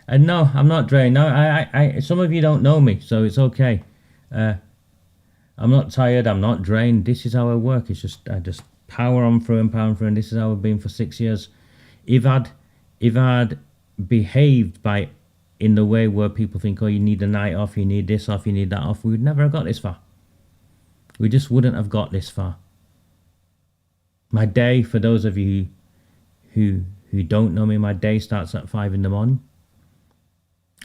And no, I'm not drained. No, I some of you don't know me, so it's okay. I'm not tired. I'm not drained. This is how I work. It's just I just power on through, and this is how I've been for 6 years. If I'd behaved in the way where people think, oh, you need a night off, you need this off, you need that off, we would never have got this far. We just wouldn't have got this far. My day, for those of you who don't know me, my day starts at 5 in the morning.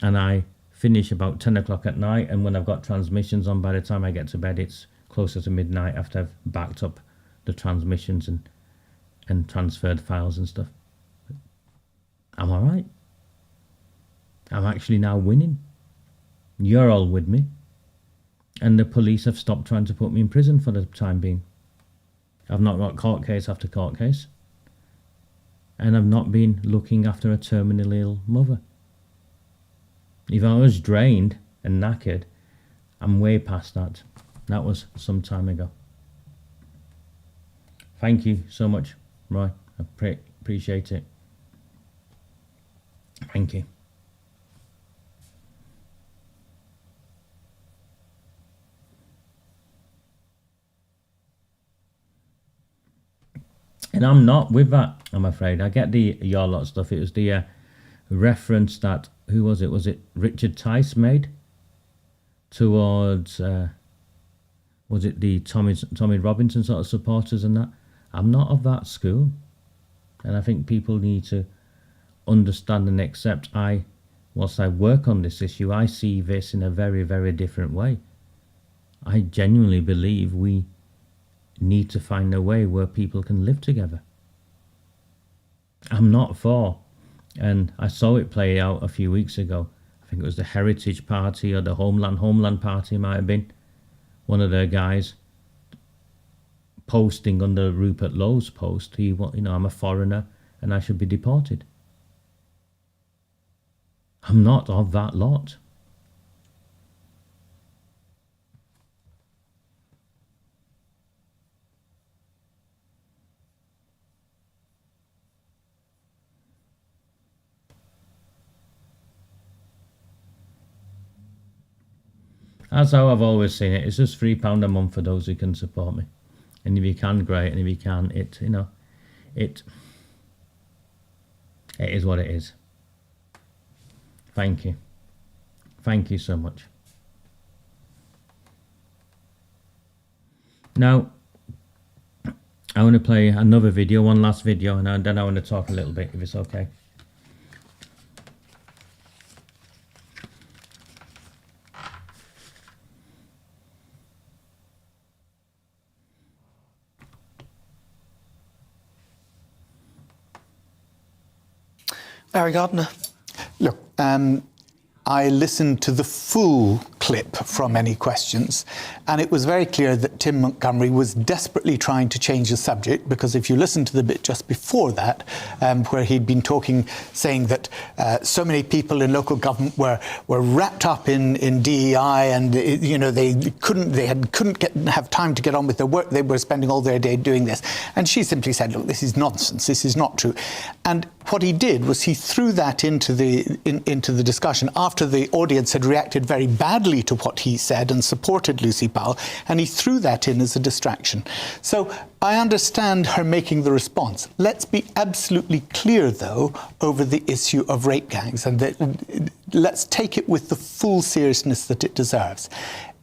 And I finish about 10 o'clock at night, and when I've got transmissions on, by the time I get to bed, it's closer to midnight after I've backed up the transmissions and transferred files and stuff. I'm all right. I'm actually now winning. You're all with me. And the police have stopped trying to put me in prison for the time being. I've not got court case after court case. And I've not been looking after a terminally ill mother. If I was drained and knackered, I'm way past that. That was some time ago. Thank you so much, Roy. I appreciate it. Thank you. And I'm not with that, I'm afraid. I get the your lot stuff. It was the reference that, who was it? Was it Richard Tice made towards, was it the Tommy Robinson sort of supporters and that? I'm not of that school. And I think people need to understand and accept whilst I work on this issue, I see this in a very, very different way. I genuinely believe we need to find a way where people can live together. I'm not for, and I saw it play out a few weeks ago. I think it was the Heritage Party or the Homeland Party, might have been. One of their guys posting under Rupert Lowe's post, I'm a foreigner and I should be deported. I'm not of that lot. That's how I've always seen it. It's just £3 a month for those who can support me. And if you can, great. And if you can, it is what it is. Thank you. Thank you so much. Now, I want to play another video, one last video, and then I want to talk a little bit, if it's okay. Barry Gardiner. Look, I listened to the full clip from Any Questions, and it was very clear that Tim Montgomery was desperately trying to change the subject, because if you listen to the bit just before that, where he'd been saying that so many people in local government were wrapped up in DEI, and they couldn't have time to get on with their work. They were spending all their day doing this, and she simply said, "Look, this is nonsense. This is not true." And what he did was he threw that into the discussion after the audience had reacted very badly to what he said and supported Lucy Powell, and he threw that in as a distraction. So I understand her making the response. Let's be absolutely clear, though, over the issue of rape gangs, and let's take it with the full seriousness that it deserves.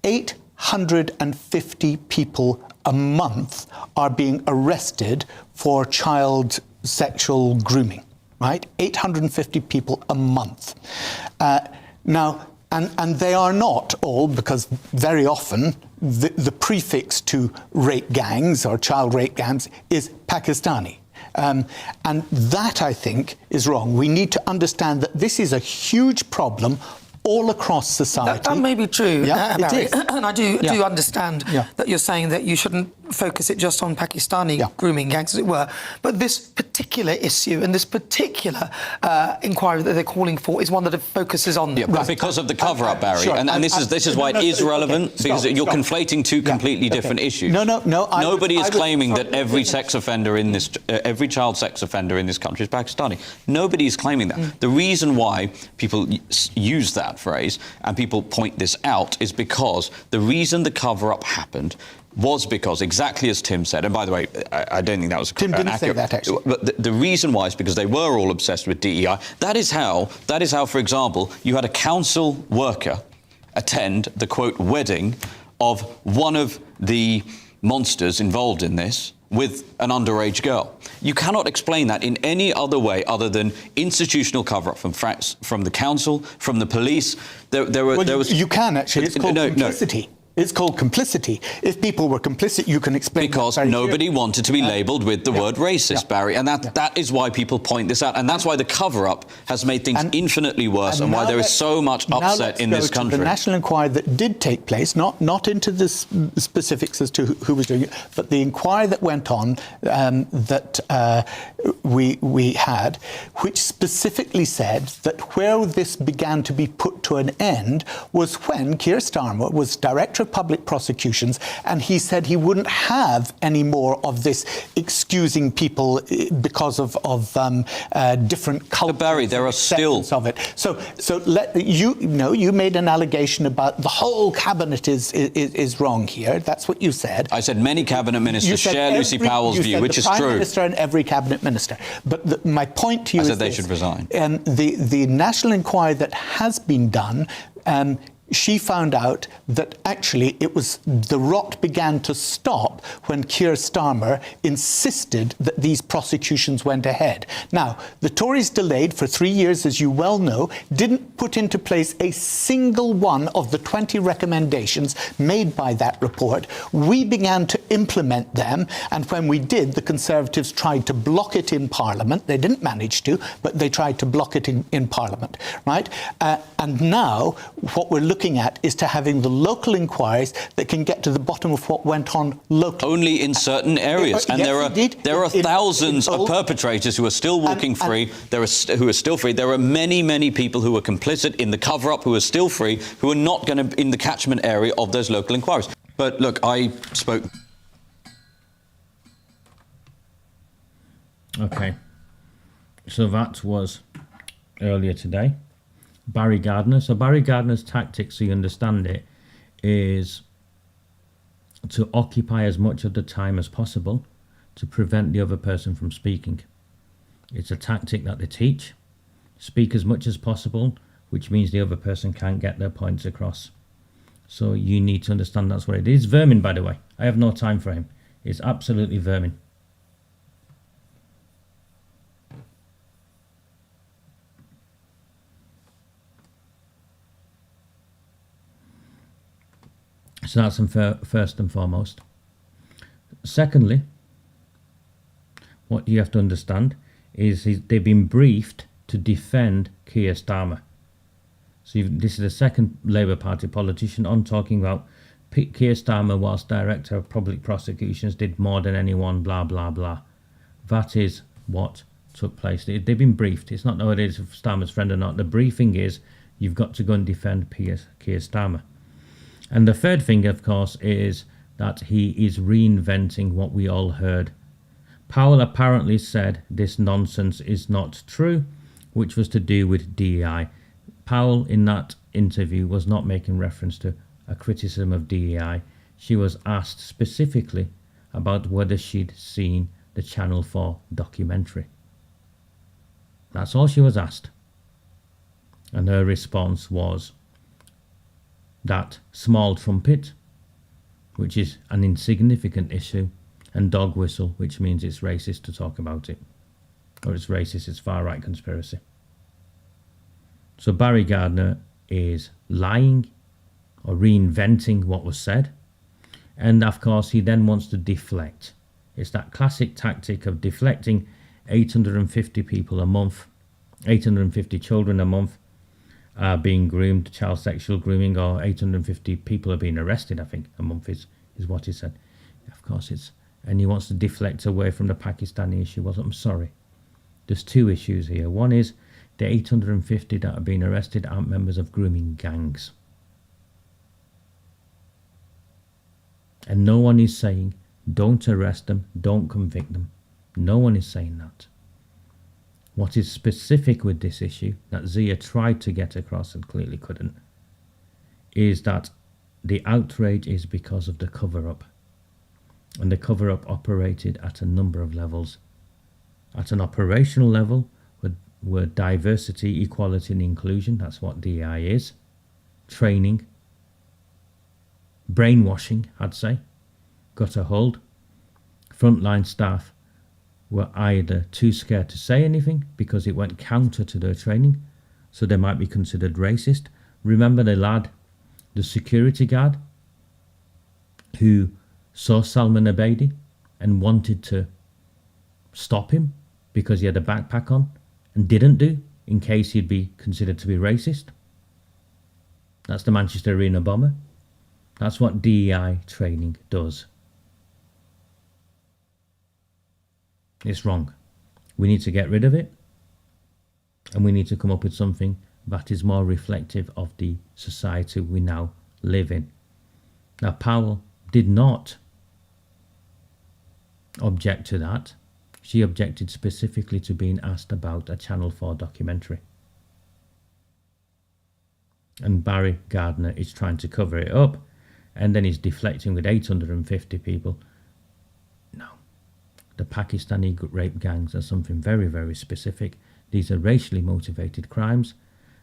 850 people a month are being arrested for child sexual grooming, right? 850 people a month. Now, and they are not all, because very often the prefix to rape gangs or child rape gangs is Pakistani. And that, I think, is wrong. We need to understand that this is a huge problem all across society. That may be true, yeah, Barry. it is. And I do understand that you're saying that you shouldn't focus it just on Pakistani grooming gangs, as it were. But this particular issue and this particular inquiry that they're calling for is one that focuses on... Yeah, but because of the cover-up, Barry. Sure. And this is why it is relevant, because you're conflating two completely different issues. No. Nobody is claiming that every sex offender in this... every child sex offender in this country is Pakistani. Nobody is claiming that. The reason why people use that phrase and people point this out is because the reason the cover-up happened was because, exactly as Tim said, and by the way, I don't think that was Tim didn't accurate, say that, actually. But the reason why is because they were all obsessed with DEI. That is how, for example, you had a council worker attend the, quote, wedding of one of the monsters involved in this with an underage girl. You cannot explain that in any other way other than institutional cover-up from the council, from the police. You can, actually. It's called complicity. It's called complicity. If people were complicit, you can explain. Because nobody wanted to be labelled with the word racist, Barry, and that is why people point this out, and that's why the cover-up has made things infinitely worse, and why there is so much upset in this country. The national inquiry that did take place, not into the specifics as to who was doing it, but the inquiry that went on that we had, which specifically said that where this began to be put to an end was when Keir Starmer was Director Director of Public Prosecutions, and he said he wouldn't have any more of this excusing people because of different cultures. Barry, there are still of it. So you made an allegation about the whole cabinet is wrong here. That's what you said. I said many cabinet ministers share Lucy Powell's view, which is true. The Prime Minister and every cabinet minister. But my point to you is I said they should resign. The national inquiry that has been done, she found out that actually it was the rot began to stop when Keir Starmer insisted that these prosecutions went ahead. Now, the Tories delayed for 3 years, as you well know, didn't put into place a single one of the 20 recommendations made by that report. We began to implement them, and when we did, the Conservatives tried to block it in Parliament. They didn't manage to, but they tried to block it in Parliament, right? And now, what we're looking at is to having the local inquiries that can get to the bottom of what went on locally. Only in certain areas. And yes, there are thousands of perpetrators who are still walking free. Who are still free. There are many, many people who are complicit in the cover-up who are still free, who are not going to in the catchment area of those local inquiries. But look, I spoke... Okay. So that was earlier today. Barry Gardiner. So Barry Gardiner's tactic, so you understand it, is to occupy as much of the time as possible to prevent the other person from speaking. It's a tactic that they teach. Speak as much as possible, which means the other person can't get their points across. So you need to understand that's what it is. Vermin, by the way. I have no time for him. It's absolutely vermin. So that's first and foremost. Secondly, what you have to understand is they've been briefed to defend Keir Starmer. So this is the second Labour Party politician on talking about Keir Starmer, whilst Director of Public Prosecutions, did more than anyone, blah, blah, blah. That is what took place. They've been briefed. It's not whether it's Starmer's friend or not. The briefing is you've got to go and defend Keir Starmer. And the third thing, of course, is that he is reinventing what we all heard. Powell apparently said this nonsense is not true, which was to do with DEI. Powell, in that interview, was not making reference to a criticism of DEI. She was asked specifically about whether she'd seen the Channel 4 documentary. That's all she was asked. And her response was that small trumpet, which is an insignificant issue, and dog whistle, which means it's racist to talk about it. Or it's racist, it's far-right conspiracy. So Barry Gardiner is lying or reinventing what was said. And of course, he then wants to deflect. It's that classic tactic of deflecting 850 people a month, 850 children a month, being groomed, child sexual grooming, or 850 people are being arrested, I think, a month is what he said. Of course, and he wants to deflect away from the Pakistani issue. Well, I'm sorry. There's two issues here. One is the 850 that are being arrested aren't members of grooming gangs. And no one is saying, don't arrest them, don't convict them. No one is saying that. What is specific with this issue, that Zia tried to get across and clearly couldn't, is that the outrage is because of the cover-up. And the cover-up operated at a number of levels. At an operational level, were diversity, equality and inclusion, that's what DEI is, training, brainwashing, I'd say, got a hold. Frontline staff were either too scared to say anything because it went counter to their training, so they might be considered racist. Remember the lad, the security guard, who saw Salman Abedi and wanted to stop him because he had a backpack on and didn't do, in case he'd be considered to be racist? That's the Manchester Arena bomber. That's what DEI training does. It's wrong. We need to get rid of it, and we need to come up with something that is more reflective of the society we now live in. Now, Powell did not object to that. She objected specifically to being asked about a Channel 4 documentary. And Barry Gardiner is trying to cover it up, and then he's deflecting with 850 people. No. The Pakistani rape gangs are something very, very specific. These are racially motivated crimes,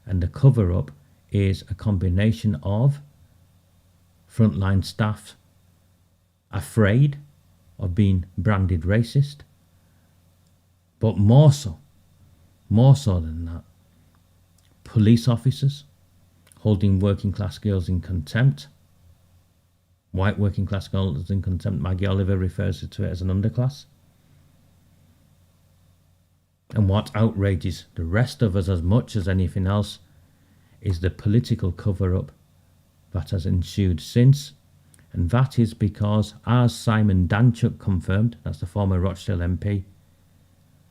and the cover-up is a combination of frontline staff afraid of being branded racist, but more so than that, police officers holding working class girls in contempt, white working class girls in contempt. Maggie Oliver refers to it as an underclass. And what outrages the rest of us as much as anything else is the political cover-up that has ensued since. And that is because, as Simon Danchuk confirmed, that's the former Rochdale MP,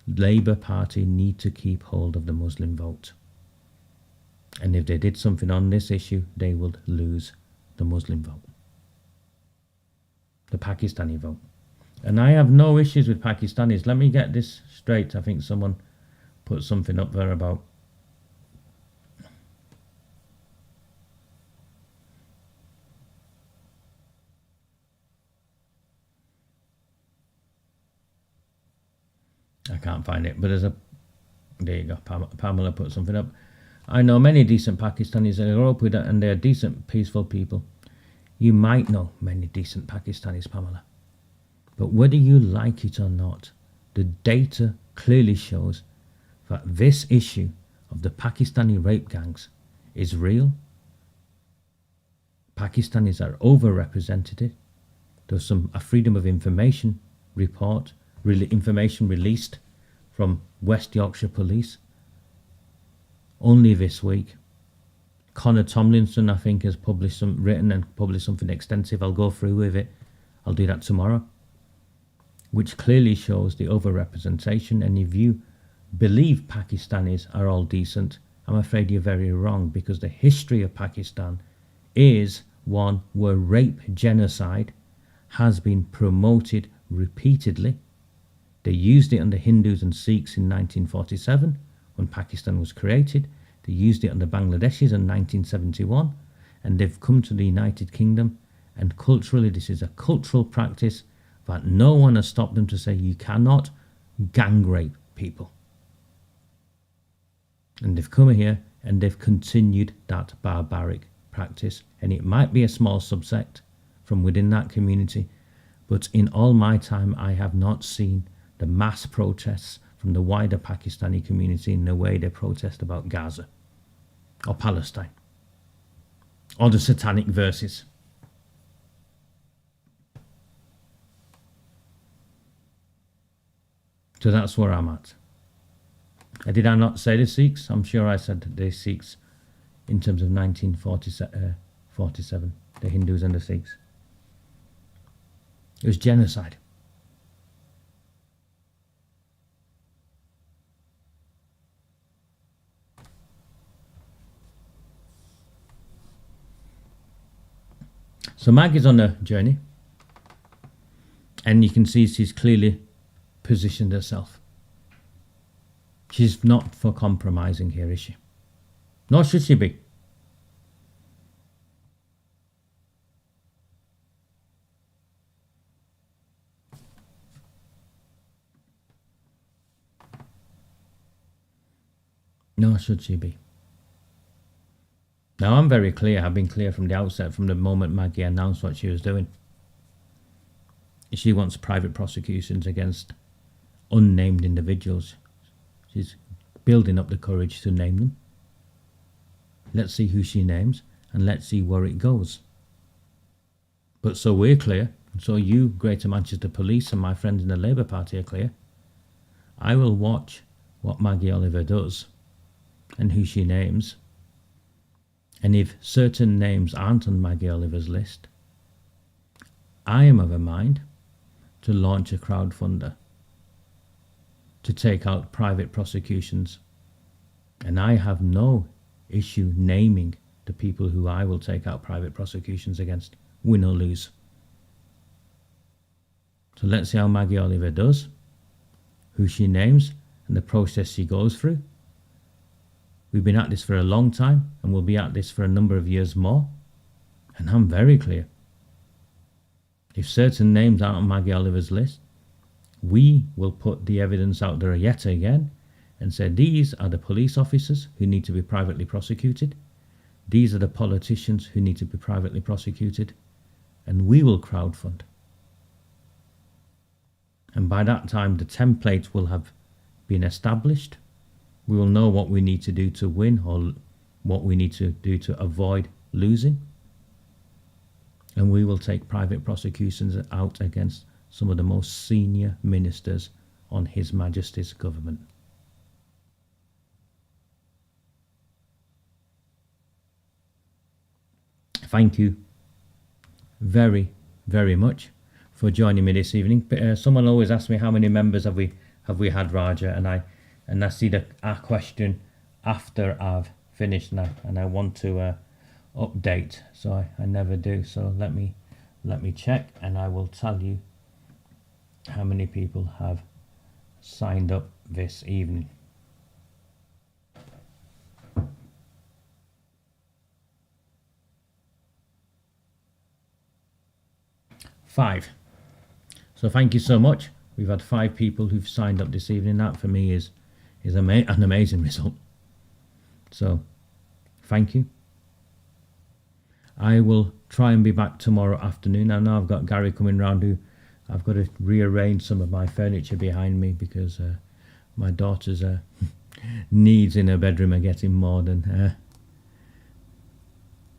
Labour Party need to keep hold of the Muslim vote. And if they did something on this issue, they would lose the Muslim vote, the Pakistani vote. And I have no issues with Pakistanis. Let me get this straight. I think someone put something up there about I can't find it, but there you go, Pamela put something up. I know many decent Pakistanis that I grew up with, and they're decent, peaceful people. You might know many decent Pakistanis, Pamela. But whether you like it or not, the data clearly shows that this issue of the Pakistani rape gangs is real. Pakistanis are overrepresented. There's a Freedom of Information report, information released from West Yorkshire Police only this week. Connor Tomlinson, I think, has written and published something extensive. I'll go through with it. I'll do that tomorrow, which clearly shows the overrepresentation. And if you believe Pakistanis are all decent, I'm afraid you're very wrong, because the history of Pakistan is one where rape genocide has been promoted repeatedly. They used it under Hindus and Sikhs in 1947 when Pakistan was created. They used it under Bangladeshis in 1971, and they've come to the United Kingdom, and culturally this is a cultural practice that no one has stopped them to say you cannot gang rape people. And they've come here and they've continued that barbaric practice, and it might be a small subsect from within that community, but in all my time I have not seen the mass protests from the wider Pakistani community in the way they protest about Gaza or Palestine or the satanic verses. So that's where I'm at. Did I not say the Sikhs? I'm sure I said the Sikhs in terms of 1947, the Hindus and the Sikhs. It was genocide. So Maggie's on a journey, and you can see she's clearly positioned herself. She's not for compromising here, is she? Nor should she be. Nor should she be. Now, I'm very clear. I've been clear from the outset, from the moment Maggie announced what she was doing. She wants private prosecutions against unnamed individuals. She's building up the courage to name them. Let's see who she names, and let's see where it goes. But so we're clear, and so you, Greater Manchester Police, and my friends in the Labour Party are clear. I will watch what Maggie Oliver does and who she names. And if certain names aren't on Maggie Oliver's list, I am of a mind to launch a crowdfunder to take out private prosecutions. And I have no issue naming the people who I will take out private prosecutions against win or lose. So let's see how Maggie Oliver does, who she names, and the process she goes through. We've been at this for a long time, and we'll be at this for a number of years more. And I'm very clear. If certain names aren't on Maggie Oliver's list, we will put the evidence out there yet again and say these are the police officers who need to be privately prosecuted. These are the politicians who need to be privately prosecuted. And we will crowdfund. And by that time, the templates will have been established. We will know what we need to do to win or what we need to do to avoid losing. And we will take private prosecutions out against some of the most senior ministers on His Majesty's government. Thank you very, very much for joining me this evening. Someone always asks me how many members have we had, Raja, and I see our question after I've finished, and I want to update, so I never do. So let me check, and I will tell you how many people have signed up this evening. Five. So thank you so much. We've had 5 people who've signed up this evening. That for me is an amazing result. So thank you. I will try and be back tomorrow afternoon. I know I've got Gary coming round who I've got to rearrange some of my furniture behind me because my daughter's needs in her bedroom are getting more than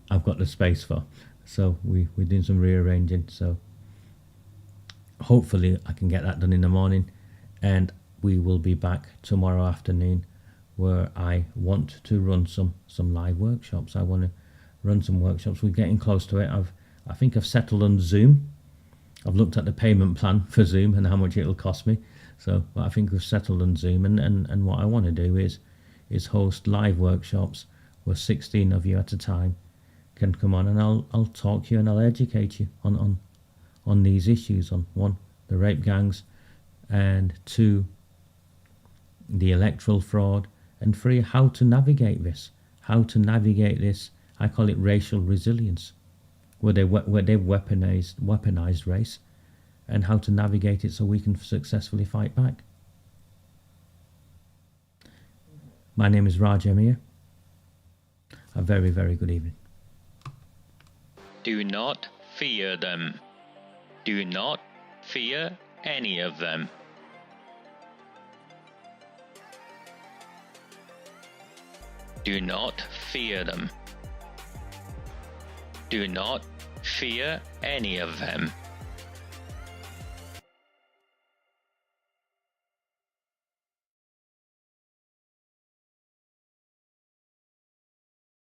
I've got the space for. So we're doing some rearranging. So hopefully I can get that done in the morning, and we will be back tomorrow afternoon where I want to run some live workshops. I want to run some workshops. We're getting close to it. I think I've settled on Zoom. I've looked at the payment plan for Zoom and how much it'll cost me. So I think we've settled on Zoom, and what I want to do is host live workshops where 16 of you at a time can come on, and I'll talk to you and I'll educate you on these issues, on 1, the rape gangs, and 2, the electoral fraud, and 3, how to navigate this. I call it racial resilience, where they've weaponized race, and how to navigate it so we can successfully fight back. My name is Raj Emir. A very, very good evening. Do not fear them. Do not fear any of them. Do not fear them. Do not fear any of them.